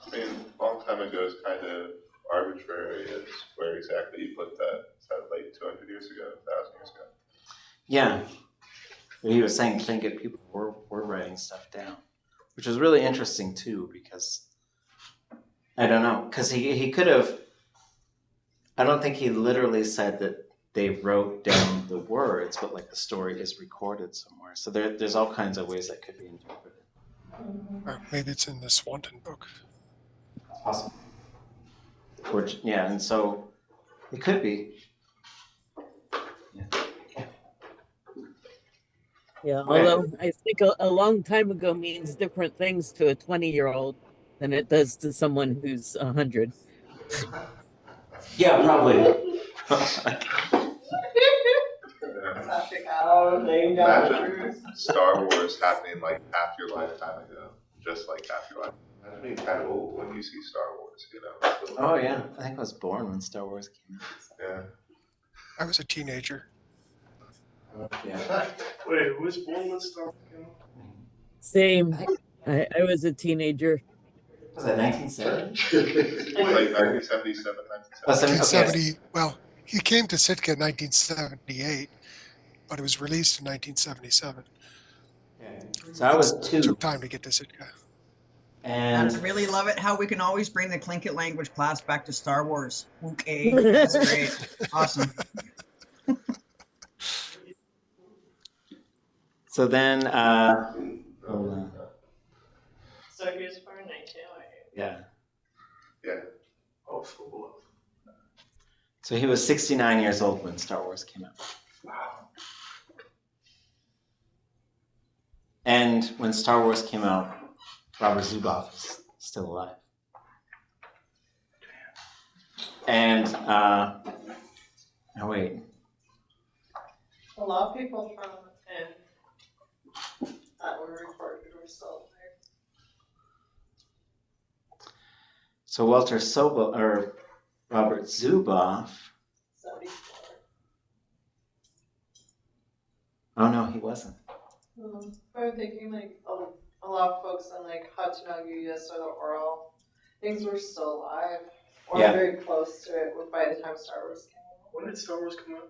I mean, a long time ago is kind of arbitrary as where exactly you put that. Is that like 200 years ago, 1,000 years ago? Yeah. But he was saying Tlingit people were writing stuff down, which was really interesting too, because I don't know, because he could have, I don't think he literally said that they wrote down the words, but like the story is recorded somewhere. So there's all kinds of ways that could be interpreted. Or maybe it's in the Swanton book. Awesome. Yeah, and so it could be. Yeah, although I think a long time ago means different things to a 20-year-old than it does to someone who's 100. Yeah, probably. Imagine Star Wars happening like half your lifetime ago, just like half your life. Imagine being kind of old when you see Star Wars, you know. Oh yeah, I think I was born when Star Wars came out. Yeah. I was a teenager. Yeah. Wait, who was born when Star Wars came out? Same. I was a teenager. Was that 1970? Like 1977, 1970. Well, he came to Sitka in 1978, but it was released in 1977. Yeah. So I was 2. It took time to get to Sitka. And I really love it how we can always bring the Tlingit language class back to Star Wars. Okay, that's great. Awesome. So then, So he was born in 1908. yeah. Yeah. Oh, full of. So he was 69 years old when Star Wars came out. Wow. And when Star Wars came out, Robert Zuboff is still alive. And, oh wait. A lot of people from that were recorded were still there. So Robert Zuboff. 74. Oh no, he wasn't. I'm thinking like a lot of folks in like Hatunaguyas or the oral things were still alive or very close to it by the time Star Wars came out. When did Star Wars come out?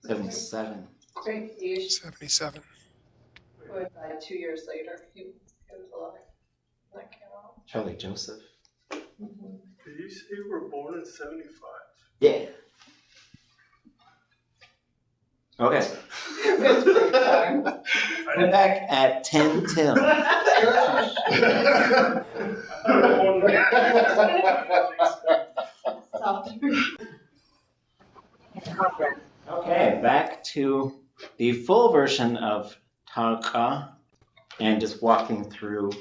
77. Great age. 77. Who had died 2 years later. He was alive. When that came out. Charlie Joseph. Did you say you were born in 75? Yeah. Okay. We're back at 10 till. Okay, back to the full version of Táax'aa and just walking through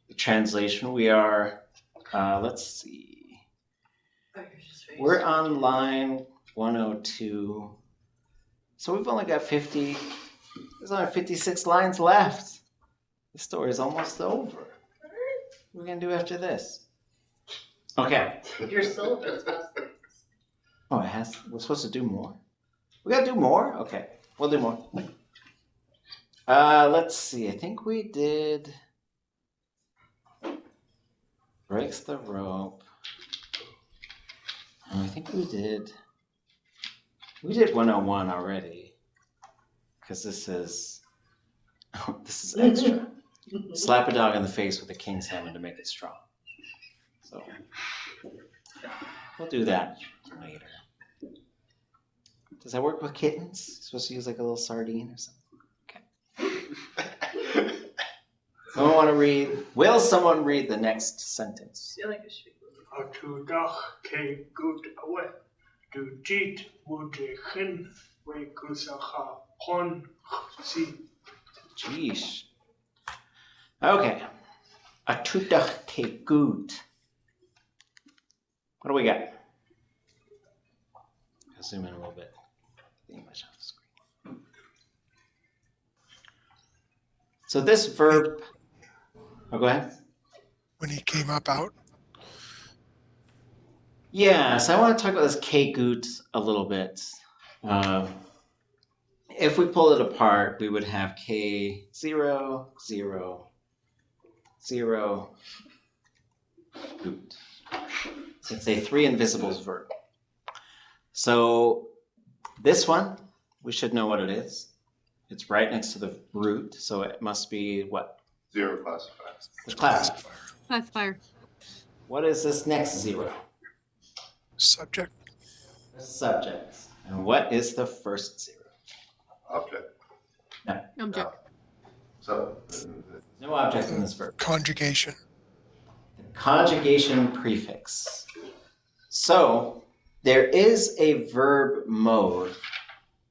the translation. We are, let's see, we're on line 102. So we've only got there's only 56 lines left. The story is almost over. What are we gonna do after this? Okay. Your syllabus has Oh, we're supposed to do more? We gotta do more? Okay, we'll do more. Let's see, I think we did breaks the rope. And I think we did 101 already. Because this is extra. Slap a dog in the face with a king's hammer to make it strong. So we'll do that later. Does that work with kittens? You're supposed to use like a little sardine or something. Okay. Someone want to read? Will someone read the next sentence? Atudach ke gut awe, du jit wujechin we kusacha pon si. Jeez. Okay. Atudach ke gut. What do we got? I'll zoom in a little bit. The English on the screen. So this verb. Oh, go ahead. When he came up out. Yeah, so I want to talk about this K-goot a little bit. If we pull it apart, we would have K 0, 0, 0, goot. It's a three invisibles verb. So this one, we should know what it is. It's right next to the root, so it must be what? 0 classifier. The classifier. Classifier. What is this next 0? Subject. Subject. And what is the first 0? Object. No. Object. So. No object in this verb. Conjugation. Conjugation prefix. So there is a verb mode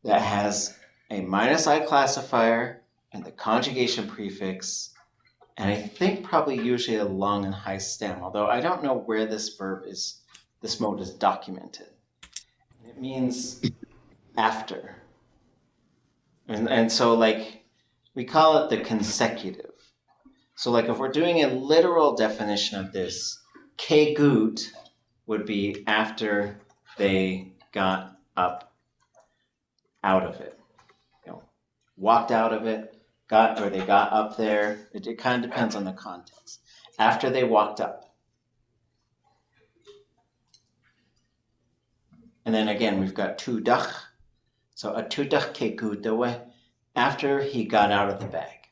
that has a -I classifier and the conjugation prefix, and I think probably usually a long and high stem, although I don't know where this mode is documented. It means after. And so like we call it the consecutive. So like if we're doing a literal definition of this, K-goot would be after they got up out of it. You know, walked out of it, they got up there. It kind of depends on the context. After they walked up. And then again, we've got tudach. So a tudach ke after he got out of the bag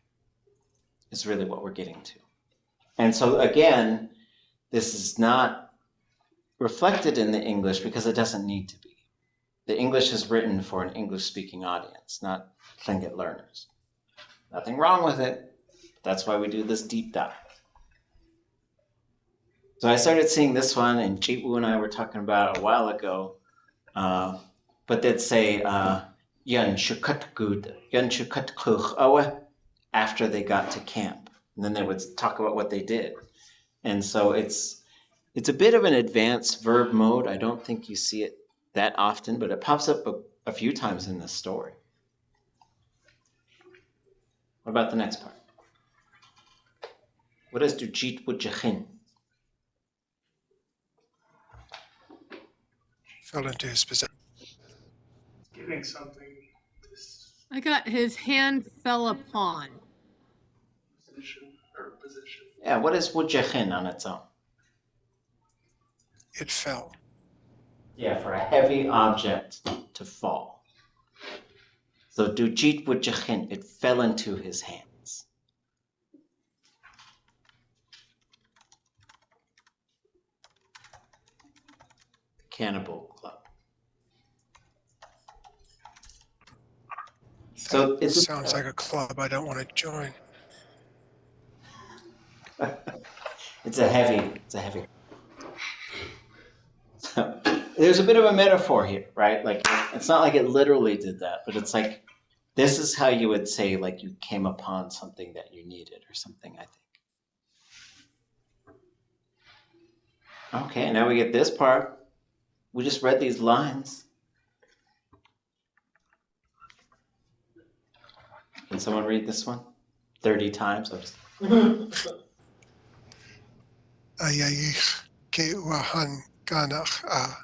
is really what we're getting to. And so again, this is not reflected in the English because it doesn't need to be. The English is written for an English-speaking audience, not Tlingit learners. Nothing wrong with it. That's why we do this deep dive. So I started seeing this one, and Chipu and I were talking about it a while ago. But they'd say, Yan shukat gud, yan shukat kuch awe, after they got to camp. And then they would talk about what they did. And so it's a bit of an advanced verb mode. I don't think you see it that often, but it pops up a few times in this story. What about the next part? What is dujit wujachin? Fell into his possession. Giving something I got his hand fell upon. position. Yeah, what is wujachin on its own? It fell. Yeah, for a heavy object to fall. So dujit wujachin, it fell into his hands. Cannibal Club. So It sounds like a club I don't want to join. It's a heavy. So there's a bit of a metaphor here, right? Like it's not like it literally did that, but it's like this is how you would say like you came upon something that you needed or something, I think. Okay, now we get this part. We just read these lines. Can someone read this one? 30 times. Ayayich keuahan ganach a.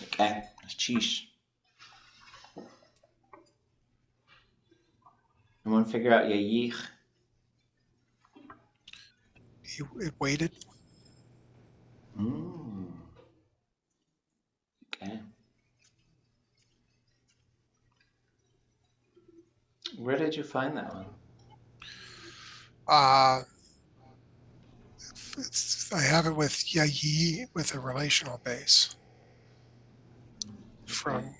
Okay, sheesh. Anyone figure out yayich? It waited. Okay. Where did you find that one? I have it with yayi with a relational base from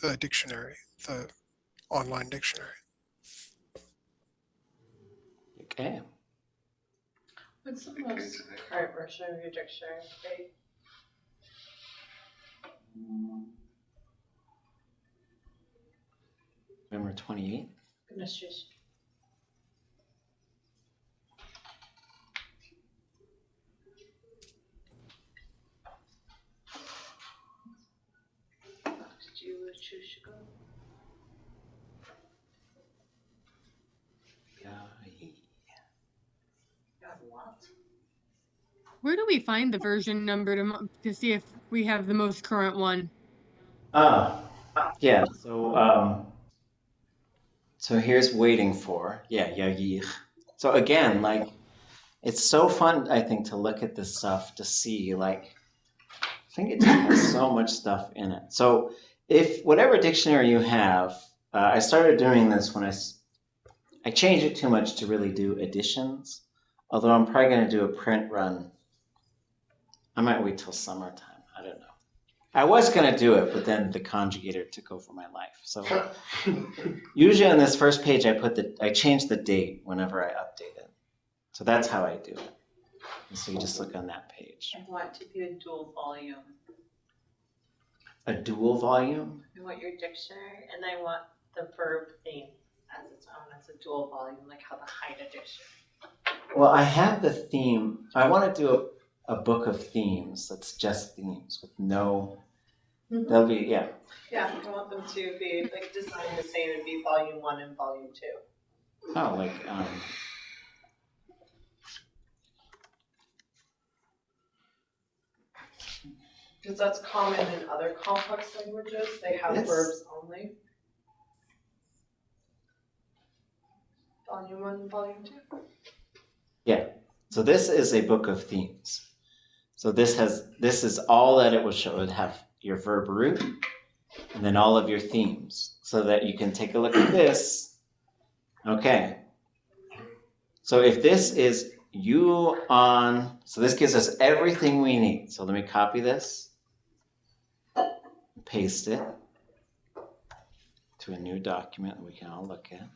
the dictionary, the online dictionary. Okay. What's the most current version of your dictionary? November 28th. Goodness gracious. Did you choose to go? Where do we find the version number to see if we have the most current one? Yeah. So here's waiting for. Yeah, yayich. So again, like it's so fun, I think, to look at this stuff to see like I think it just has so much stuff in it. So if whatever dictionary you have, I started doing this when I changed it too much to really do editions. Although I'm probably going to do a print run. I might wait till summertime. I don't know. I was going to do it, but then the conjugator took over my life. So usually on this first page, I change the date whenever I update it. So that's how I do it. And so you just look on that page. I want to be a dual volume. A dual volume? I want your dictionary, and I want the verb theme as its own, as a dual volume, like how the Haida dictionary. Well, I have the theme. I want to do a book of themes that's just themes with no. They'll be Yeah, I want them to be like designed the same and be volume 1 and volume 2. Oh, like Because that's common in other complex languages. They have verbs only. Volume 1 and volume 2. Yeah. So this is a book of themes. So this is all that it will show. It would have your verb root and then all of your themes so that you can take a look at this. Okay. So if this is you on, so this gives us everything we need. So let me copy this, paste it to a new document that we can all look at.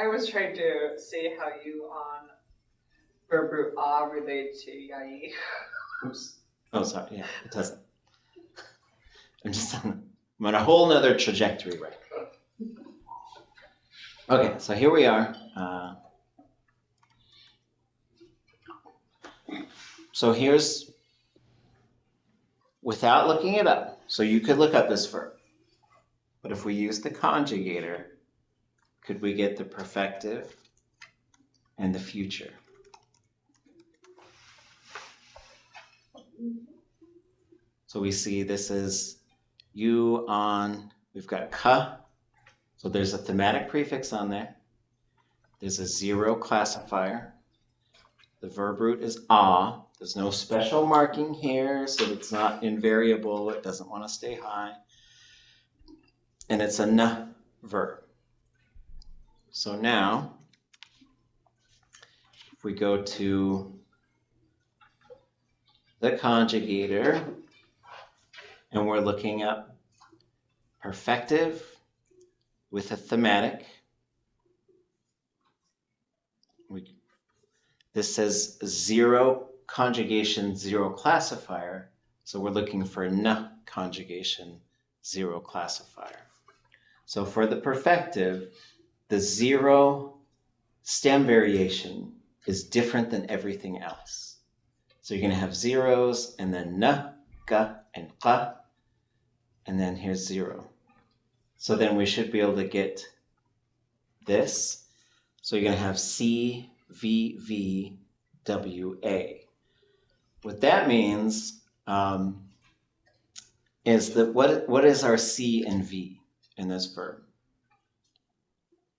I was trying to see how you on verb root ah relate to yai. Oops. Oh, sorry. Yeah, it doesn't. I'm on a whole nother trajectory right now. Okay, so here we are. So here's, without looking it up, so you could look up this verb, but if we use the conjugator, could we get the perfective and the future? So we see this is you on, we've got ka, so there's a thematic prefix on there. There's a zero classifier. The verb root is ah. There's no special marking here, so it's not invariable. It doesn't want to stay high. And it's a n verb. So now, if we go to the conjugator, and we're looking up perfective with a thematic. This says zero conjugation, zero classifier. So we're looking for n conjugation, zero classifier. So for the perfective, the zero stem variation is different than everything else. So you're going to have zeros and then n, ka, and qa, and then here's zero. So then we should be able to get this. So you're going to have C, V, V, W, A. What that means is that what is our C and V in this verb?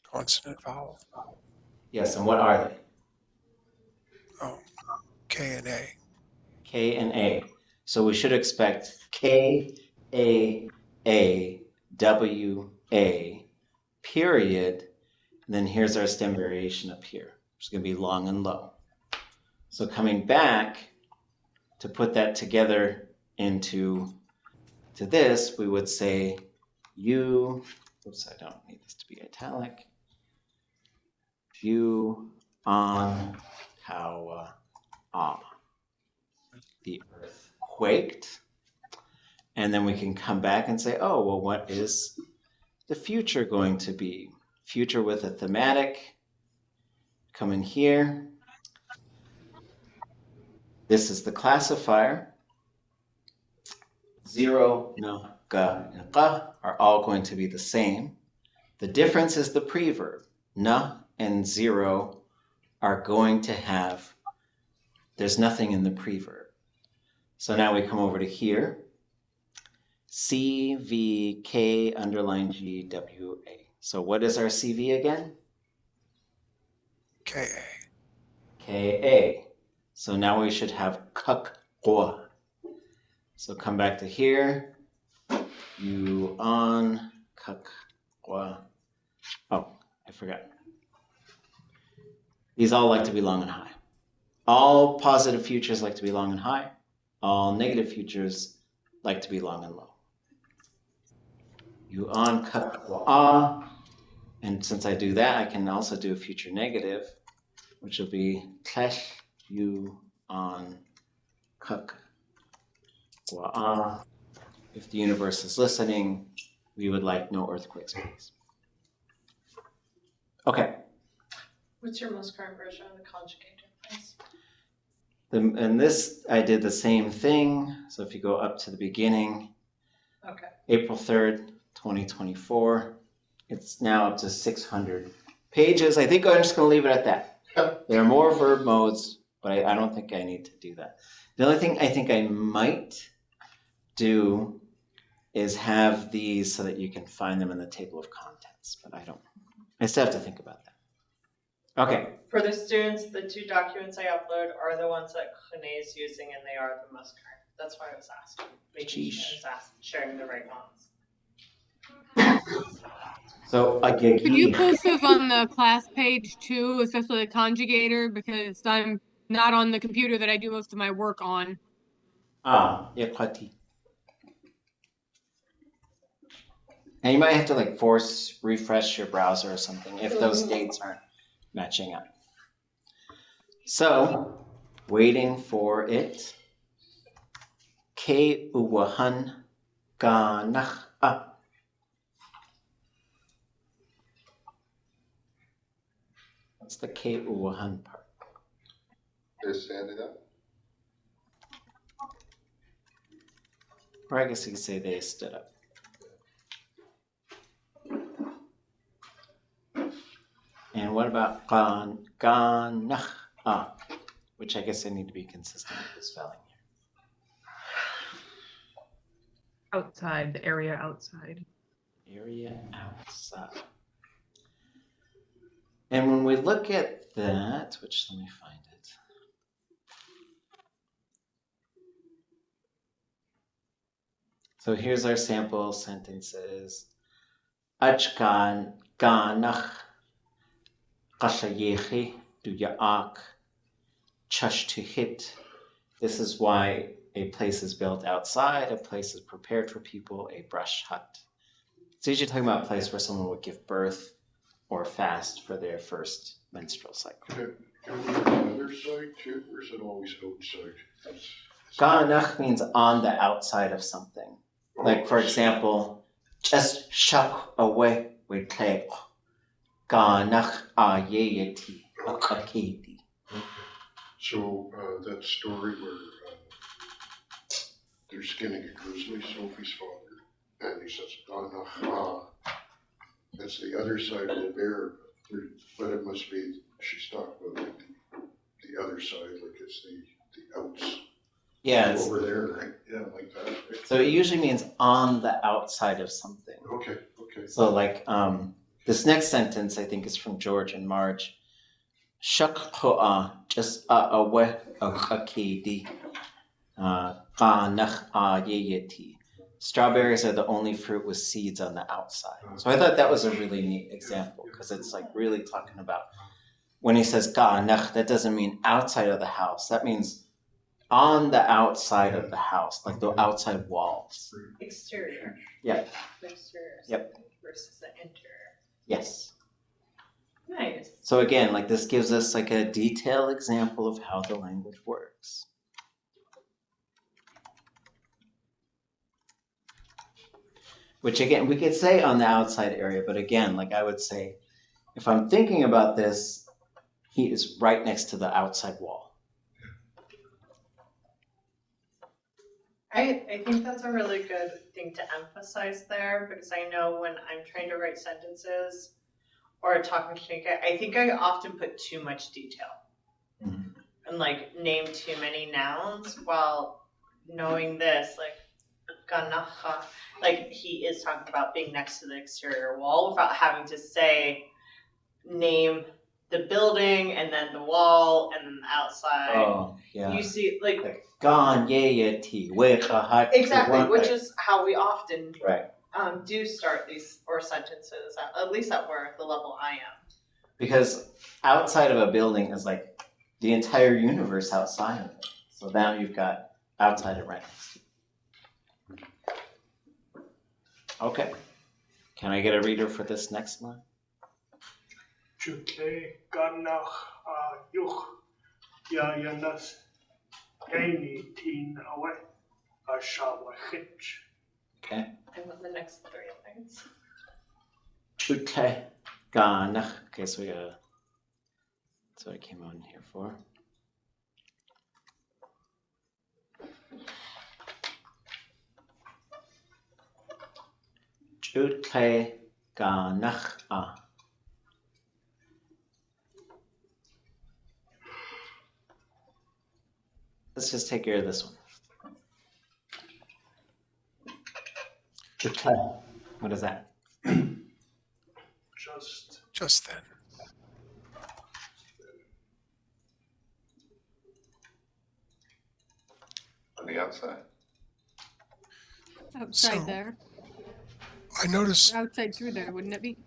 Consonant vowel. Yes, and what are they? Oh, K and A. K and A. So we should expect K, A, W, A, period. And then here's our stem variation up here. It's going to be long and low. So coming back to put that together into this, we would say you, oops, I don't need this to be italic. You on Kayaaní. The earth quaked. And then we can come back and say, oh, well, what is the future going to be? Future with a thematic. Come in here. This is the classifier. Zero, no, ga, and qa are all going to be the same. The difference is the preverb. Na and zero are going to have, there's nothing in the preverb. So now we come over to here. C, V, K, underline G, W, A. So what is our CV again? K, A. K, A. So now we should have kak, kwa. So come back to here. You on, kak, kwa. Oh, I forgot. These all like to be long and high. All positive futures like to be long and high. All negative futures like to be long and low. You on, kak, kwa. And since I do that, I can also do a future negative, which will be klesh, you on, kak, kwa. If the universe is listening, we would like no earthquakes, please. Okay. What's your most current version of the conjugator, please? And this, I did the same thing. So if you go up to the beginning, Okay. April 3rd, 2024, it's now up to 600 pages. I think I'm just going to leave it at that. There are more verb modes, but I don't think I need to do that. The only thing I think I might do is have these so that you can find them in the table of contents, but I still have to think about that. Okay. For the students, the 2 documents I upload are the ones that René is using, and they are the most current. That's why I was asking, sharing the right ones. So again, Could you post those on the class page too, especially the conjugator, because I'm not on the computer that I do most of my work on. Yeah, Prati. And you might have to like force refresh your browser or something if those dates aren't matching up. So, waiting for it. Ke uwahan ganach a. What's the Kayaaní part? They're standing up. Or I guess you could say they stood up. And what about Táax'aa, which I guess I need to be consistent with the spelling here. Outside, the area outside. Area outside. And when we look at that, which let me find it. So here's our sample sentences. Achkan ganach qashayechi duyaak chashtuhit. This is why a place is built outside, a place is prepared for people, a brush hut. It's usually talking about a place where someone would give birth or fast for their first menstrual cycle. Can we have the other side too, or is it always outside? Ganach means on the outside of something. Like, for example, just shuck away with clay. Ganach ayeti akakedi. So that story where they're skinning a grizzly, Sophie's father, and he says, "Ganach." That's the other side of the bear, but it must be, she's talking about like the other side, like it's the outs. Yeah, it's over there, right? Yeah, like that. Right? So it usually means on the outside of something. Okay. So like this next sentence I think is from George and Marge. Shuk ho'a just awe akedi qanach ayeti. Strawberries are the only fruit with seeds on the outside. So I thought that was a really neat example because it's like really talking about when he says qanach, that doesn't mean outside of the house. That means on the outside of the house, like the outside walls. Exterior. Yep. Exterior. Yep. Versus the interior. Yes. Nice. So again, like this gives us like a detailed example of how the language works. Which again, we could say on the outside area, but again, like I would say, if I'm thinking about this, he is right next to the outside wall. I think that's a really good thing to emphasize there because I know when I'm trying to write sentences or talking to Lingi, I think I often put too much detail and like name too many nouns while knowing this, like ganacha, like he is talking about being next to the exterior wall without having to say name the building and then the wall and then the outside. Oh, yeah. You see, like exactly, which is how we often do start these or sentences, at least at work, the level I am. Because outside of a building is like the entire universe outside of it. So now you've got outside it right next to you. Okay. Can I get a reader for this next line? Juke ganach yuch ya yanas Kayaaní teen away ashawahich. Okay. I want the next three lines. Okay. Ganach. Okay, so we got that's what I came on here for. Juke ganach. Let's just take care of this one. Okay. What is that? Just then. On the outside. Outside So, there. I noticed Outside through there, wouldn't it be?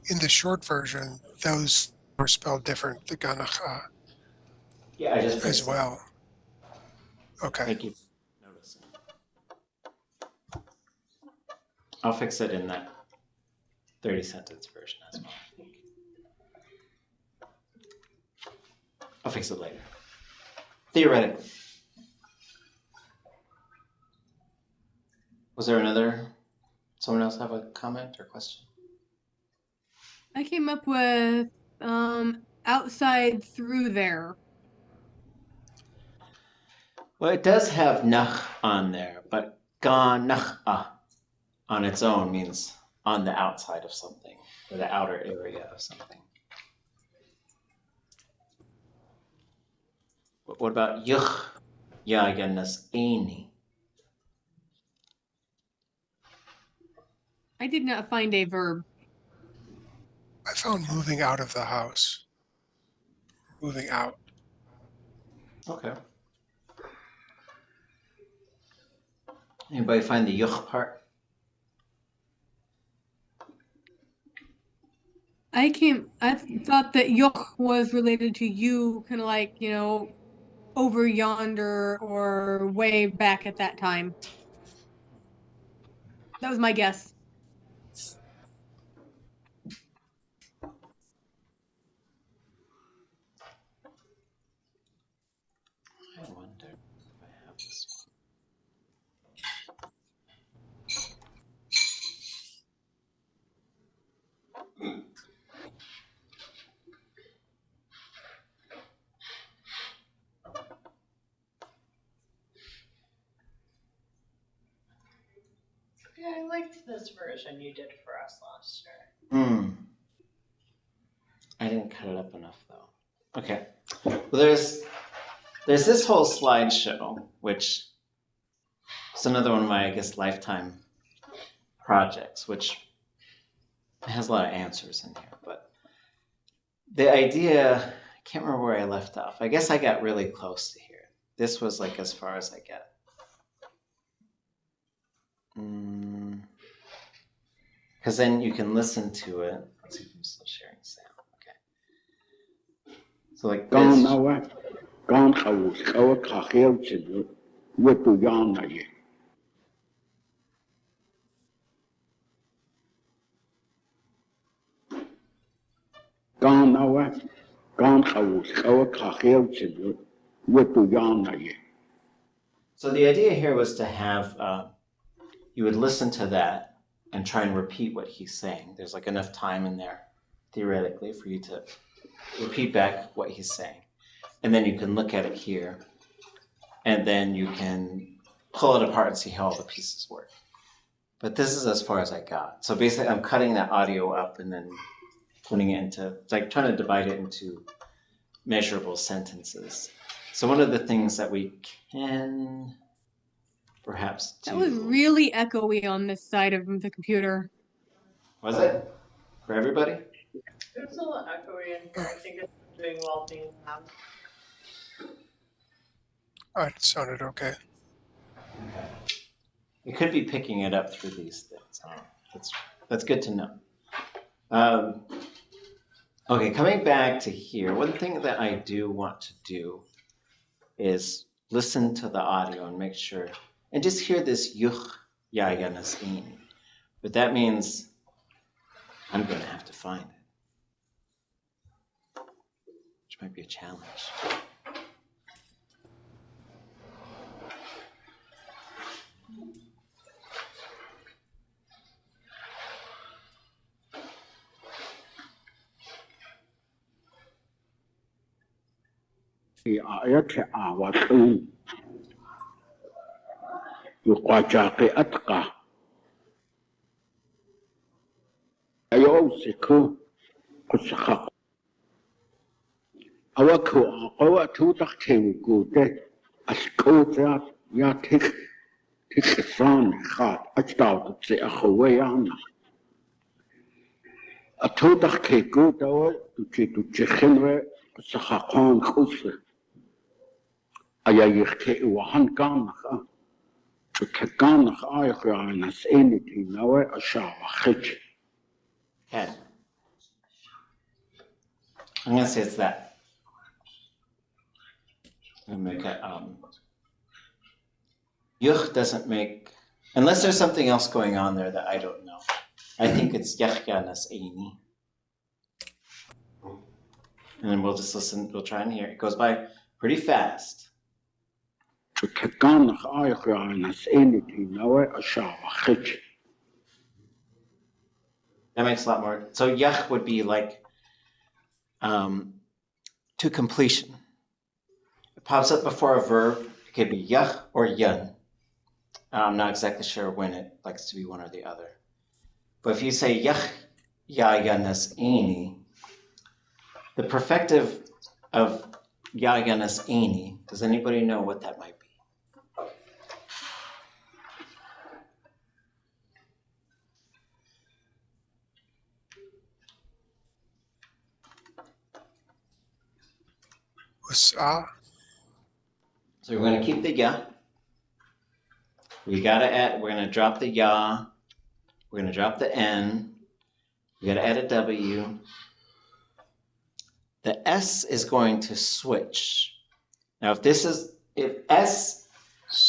in the short version, those were spelled different, the ganacha Yeah, I just as fixed well. Okay. Thank you. Noticing. I'll fix it in that 30 sentence version as well. I think. I'll fix it later. Theoretically. Was there someone else have a comment or question? I came up with outside through there? Well, it does have nach on there, but Táax'aa on its own means on the outside of something, or the outer area of something. But what about X'éig? I did not find a verb. I found moving out of the house. Moving out. Okay. Anybody find the yuch part? I thought that yoch was related to you, kind of like, you know, over yonder or way back at that time. That was my guess. I wonder if I have this one. Yeah, I liked this version you did for us last year. I didn't cut it up enough though. Okay. Well, there's this whole slideshow, which is another one of my, I guess, lifetime projects, which has a lot of answers in here. But the idea, I can't remember where I left off. I guess I got really close to here. This was like as far as I get. Because then you can listen to it. Let's see if I'm still sharing sound. Okay. So like this. So the idea here was to have, you would listen to that and try and repeat what he's saying. There's like enough time in there, theoretically, for you to repeat back what he's saying. And then you can look at it here, and then you can pull it apart and see how all the pieces work. But this is as far as I got. So basically, I'm cutting that audio up and then putting it into, like trying to divide it into measurable sentences. So one of the things that we can perhaps do. That was really echoey on this side of the computer. Was it? For everybody? It was a little echoey, and I think it's doing well being loud. It sounded okay. You could be picking it up through these things. That's good to know. Okay, coming back to here, one thing that I do want to do is listen to the audio and make sure, and just hear this yuch yayanas. But that means I'm going to have to find it, which might be a challenge. Okay. I'm going to say it's that. I'm going to make a, yuch doesn't make, unless there's something else going on there that I don't know. I think it's yayanas. And then we'll just listen, we'll try and hear. It goes by pretty fast. That makes a lot more. So yach would be like to completion. It pops up before a verb. It could be yach or yun. I'm not exactly sure when it likes to be one or the other. But if you say yach ya yanas ini, the perfective of ya yanas ini, does anybody know what that might be? Usa. So we're going to keep the ya. We're going to drop the ya. We're going to drop the n. We got to add a w. The s is going to switch. Now, if s,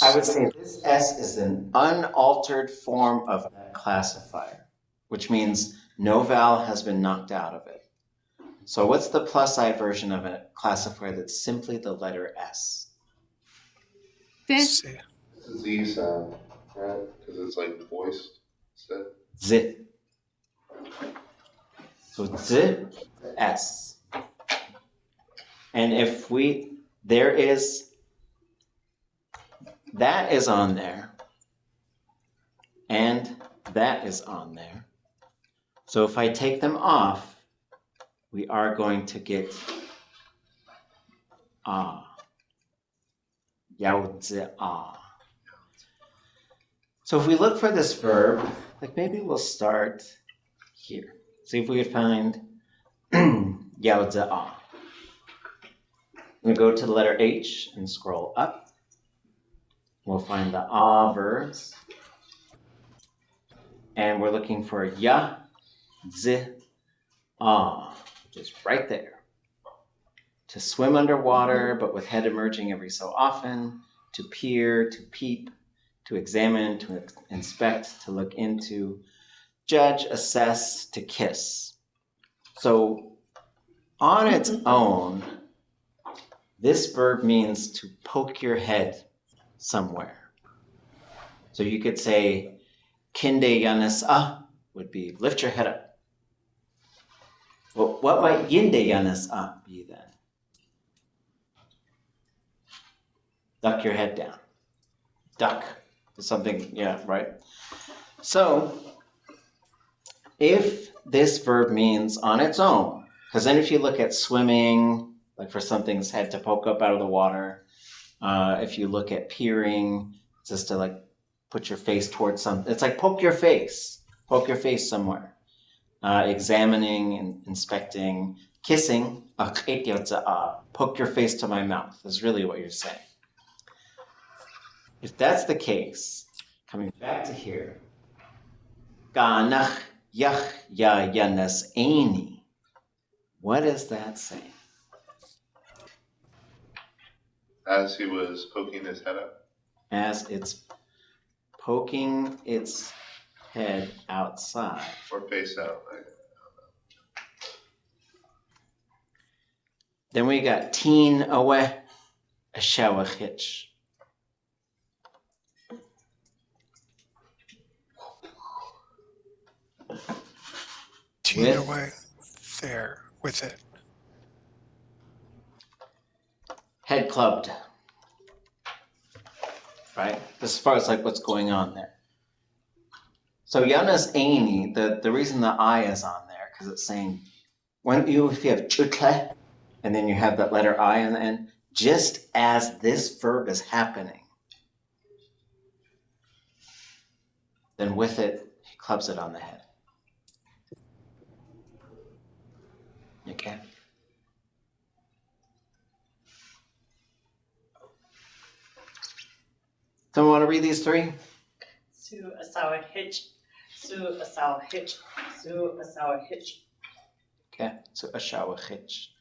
I would say this s is an unaltered form of that classifier, which means no vowel has been knocked out of it. So what's the plus I version of a classifier that's simply the letter s? This. Z sound, right? Because it's like voiced. Z. So z, s. And if that is on there, and that is on there. So if I take them off, we are going to get yaozi-ah. So if we look for this verb, like maybe we'll start here. See if we could find yaozi-ah. I'm going to go to the letter H and scroll up. We'll find the ah verbs. And we're looking for ya, zi, ah, which is right there. To swim underwater, but with head emerging every so often. To peer, to peep, to examine, to inspect, to look into, judge, assess, to kiss. So on its own, this verb means to poke your head somewhere. So you could say, kinde yanas ah would be lift your head up. Well, what might yinde yanas ah be then? Duck your head down. Duck. Something, yeah, right? So if this verb means on its own, because then if you look at swimming, like for something's head to poke up out of the water, if you look at peering, just to like put your face towards something, it's like poke your face somewhere. Examining and inspecting, kissing, poke your face to my mouth is really what you're saying. If that's the case, coming back to here, ganach yach ya yanas aini, what is that saying? As he was poking his head up. As it's poking its head outside. Or face out. Right? Then we got teen away, a shower hitch. Teen away there with it. Head clubbed. Right? As far as like what's going on there. So Yanas Aini, the reason the I is on there, because it's saying if you have chutle, and then you have that letter I on the end, just as this verb is happening, then with it, he clubs it on the head. Okay. Someone want to read these three? Su asawa hitch, su asawa hitch, su asawa hitch. Okay, so ashawa hitch.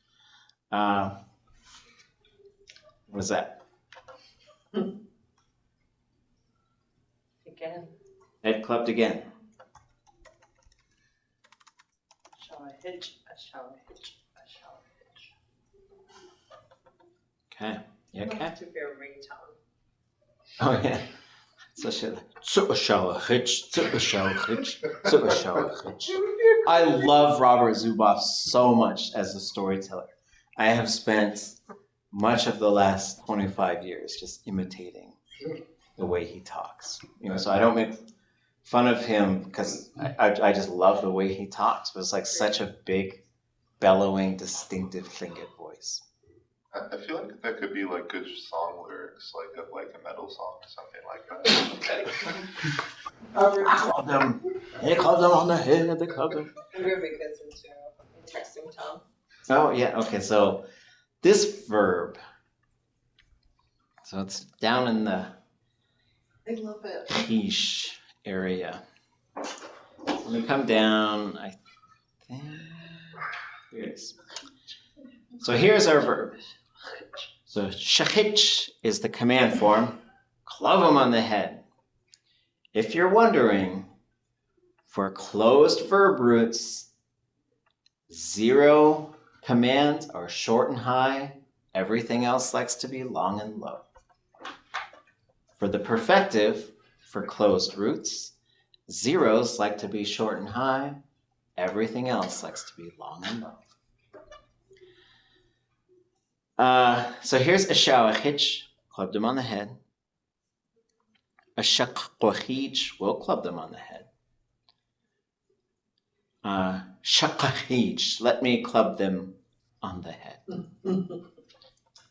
What was that? Again. Head clubbed again. Asawa hitch, asawa hitch, asawa hitch. Okay, you okay? That should be a ringtone. Oh yeah. So ashawa hitch, ashawa hitch, ashawa hitch. I love Robert Zuboff so much as a storyteller. I have spent much of the last 25 years just imitating the way he talks. So I don't make fun of him because I just love the way he talks. But it's like such a big, bellowing, distinctive Tlingit voice. I feel like that could be like good song lyrics, like a metal song or something like that. I clubbed him. They clubbed him on the head. They clubbed him. Ruby gets into interesting tone. Oh yeah. Okay. So this verb. So it's down in the I love it. Quiche area. Let me come down. I think here it is. So here's our verb. So shachich is the command form. Club him on the head. If you're wondering, for closed verb roots, 0 commands are short and high. Everything else likes to be long and low. For the perfective, for closed roots, 0s like to be short and high. Everything else likes to be long and low. So here's a shawachich, clubbed him on the head. A shaqquachich, will club them on the head. Shaqachich, let me club them on the head.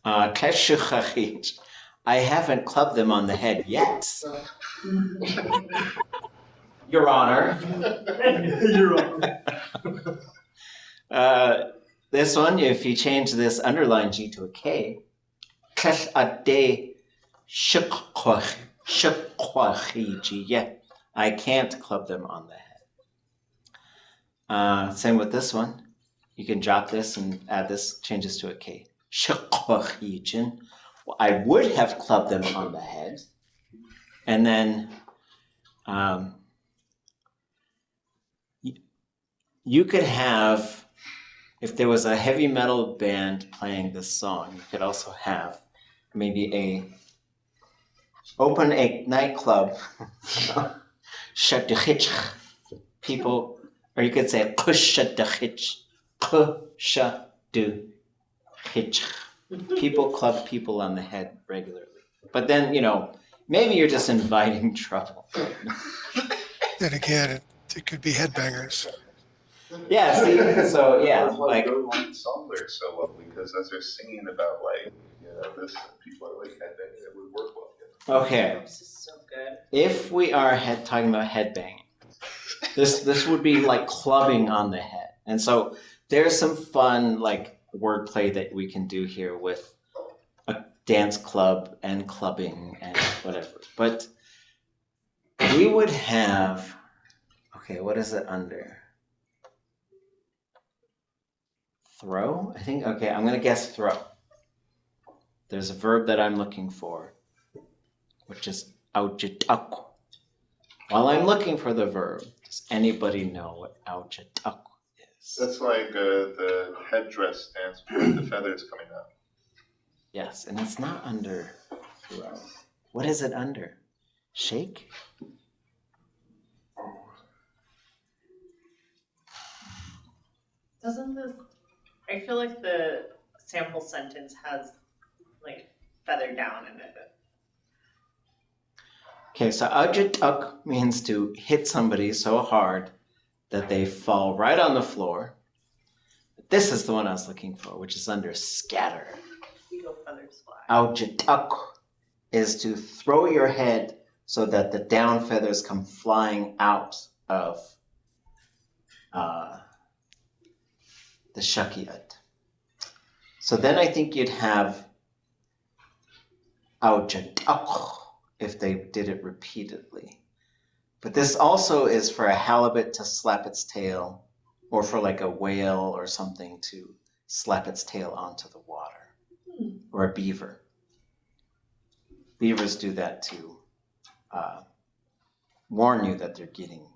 Keshuchachich, I haven't clubbed them on the head yet. Your Honor. Your Honor. This one, if you change this underline G to a K, Kayaaní shaqquachich, yeah, I can't club them on the head. Same with this one. You can drop this and add this, change this to a K. Shaqquachichin. Well, I would have clubbed them on the head. And then you could have, if there was a heavy metal band playing this song, you could also have maybe open a nightclub, people, or you could say people club people on the head regularly. But then, maybe you're just inviting trouble. Then again, it could be headbangers. Yeah, see, so yeah, That's why like the song lyrics so well, because as they're singing about this, people are like headbanging, it would work well. Okay. This is so good. If we are talking about headbanging, this would be like clubbing on the head. And so there's some fun wordplay that we can do here with a dance club and clubbing and whatever. But we would have, what is it under? Throw, I think. Okay, I'm gonna guess throw. There's a verb that I'm looking for, which is aujitak. While I'm looking for the verb, does anybody know what aujitak is? That's like the headdress dance with the feathers coming out. Yes, and it's not under throw. What is it under? Shake? I feel like the sample sentence has feather down in it. Okay, so aujitak means to hit somebody so hard that they fall right on the floor. This is the one I was looking for, which is under scatter. Eagle feathers fly. Aujitak is to throw your head so that the down feathers come flying out of the shakiyat. So then I think you'd have aujitak if they did it repeatedly. But this also is for a halibut to slap its tail, or for a whale or something to slap its tail onto the water, or a beaver. Beavers do that to warn you that they're getting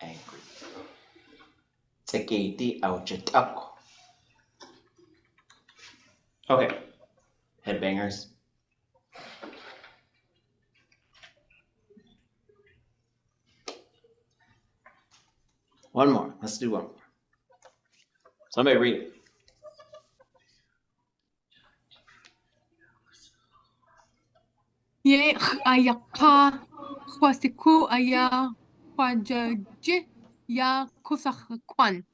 angry. Teketi aujitak. Okay, headbangers. One more. Let's do one more. Somebody read it. Ye ayaka kwasiku aya kwajaji ya kusakwan.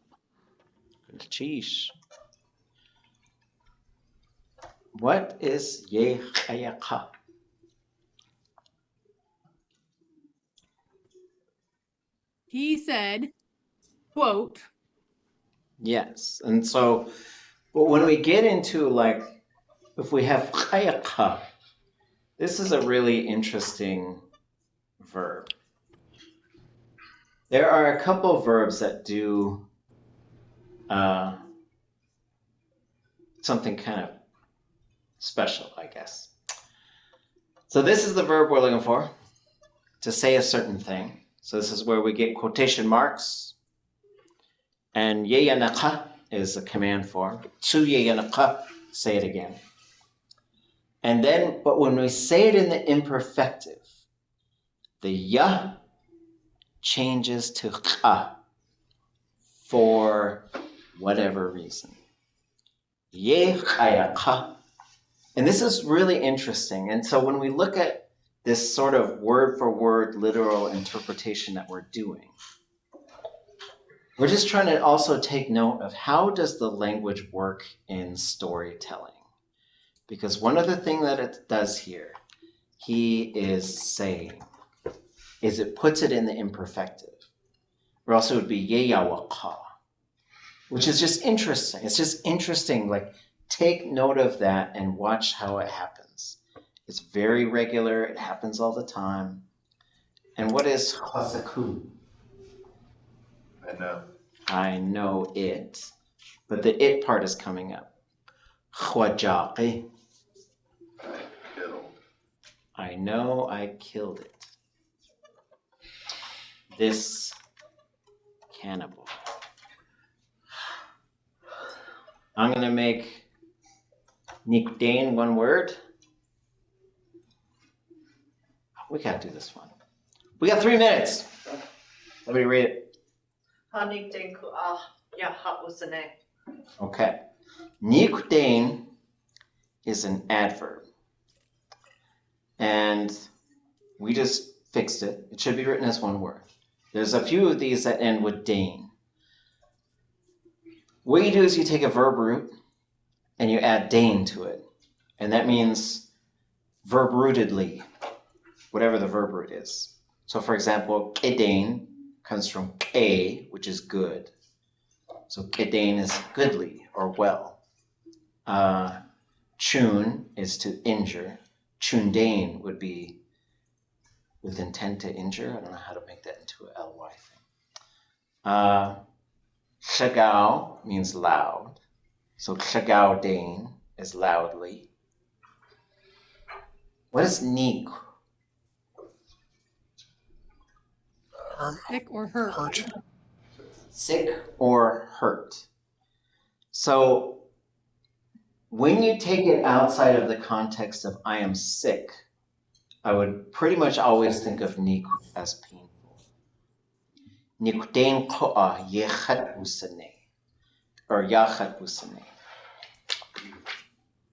Sheesh. What is Yechayaka? He said, quote, Yes. And so, but when we get into like, if we have Chayaka, this is a really interesting verb. There are a couple of verbs that do something kind of special, I guess. So this is the verb we're looking for, to say a certain thing. So this is where we get quotation marks. And yeyanaka is a command form. Tsu yeyanaka, say it again. And then, but when we say it in the imperfective, the ya changes to ka for whatever reason. Yechayaka. And this is really interesting. And so when we look at this sort of word for word literal interpretation that we're doing, we're just trying to also take note of how does the language work in storytelling? Because one of the things that it does here, he is saying, is it puts it in the imperfective. Or else it would be yeyawaka, which is just interesting. It's just interesting, like take note of that and watch how it happens. It's very regular, it happens all the time. And what is hasaku? I know. I know it. But the it part is coming up. Khwajaqi. I killed. I know I killed it. This cannibal. I'm going to make Nikdane one word. We got to do this one. We got 3 minutes. Somebody read it. Okay. Nikdane is an adverb. And we just fixed it. It should be written as one word. There's a few of these that end with dane. What you do is you take a verb root and you add dane to it. And that means verb rootedly, whatever the verb root is. So for example, kedane comes from ke, which is good. So kedane is goodly or well. Chun is to injure. Chundane would be with intent to injure. I don't know how to make that into a ly thing. Shagao means loud. So shagao dane is loudly. What is neek? sick or hurt. Sick or hurt. So when you take it outside of the context of I am sick, I would pretty much always think of neek as painful. Nikdain ko'a yechat usane, or yachat usane.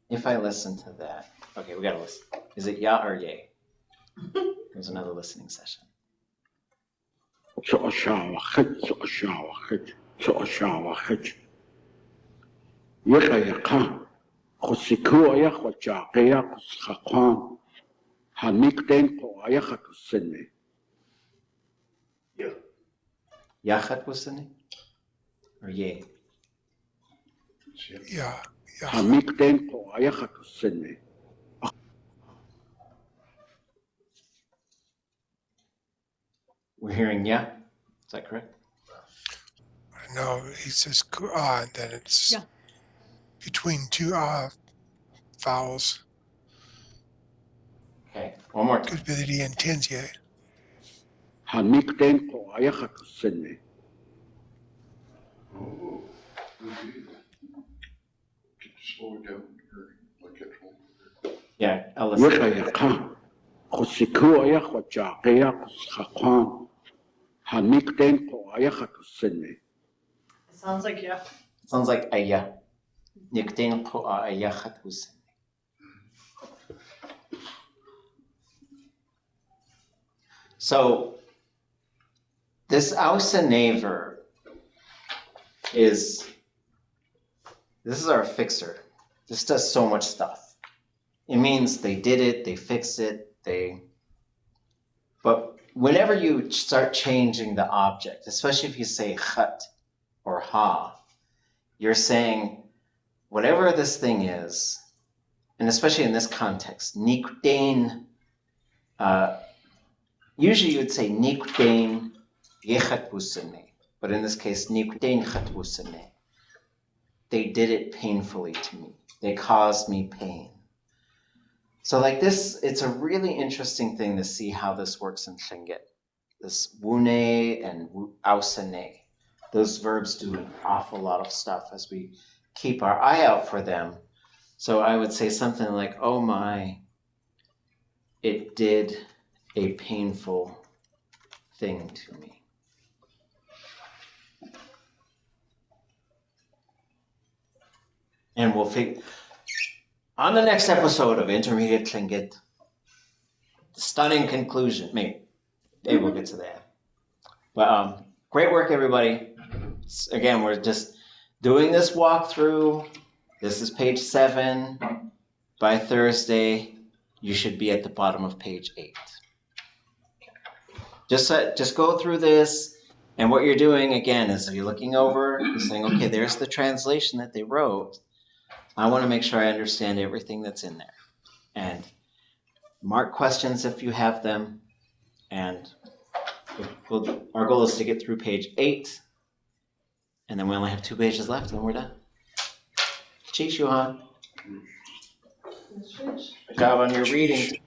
If I listen to that, okay, we gotta listen. Is it ya or yay? Here's another listening session. Yachat usane, or yay? Yeah. We're hearing ya. Is that correct? No, he says and then it's Yeah. between two vowels. Okay, one more time. Could be that he intends yet. Oh, could you slow it down or like it? Yeah, I'll listen. It sounds like yeah. Sounds like ayah. Nikdain ko'a ayachat usane. So this Ausene verb this is our fixer. This does so much stuff. It means they did it, they fixed it, but whenever you start changing the object, especially if you say chat or ha, you're saying whatever this thing is, and especially in this context, nikdain, usually you would say nikdain yechat busene, but in this case, nikdain chat busene. They did it painfully to me. They caused me pain. So like this, it's a really interesting thing to see how this works in Tlingit. This wune and ausene. Those verbs do an awful lot of stuff as we keep our eye out for them. So I would say something like, oh my, it did a painful thing to me. And we'll figure, on the next episode of Intermediate Tlingit, the stunning conclusion. Maybe we'll get to that. But great work, everybody. Again, we're just doing this walkthrough. This is page 7. By Thursday, you should be at the bottom of page 8. Just go through this. And what you're doing, again, is you're looking over, you're saying, okay, there's the translation that they wrote. I want to make sure I understand everything that's in there. And mark questions if you have them. And our goal is to get through page 8. And then we only have 2 pages left and we're done. Cheers, Johan. Good job on your reading.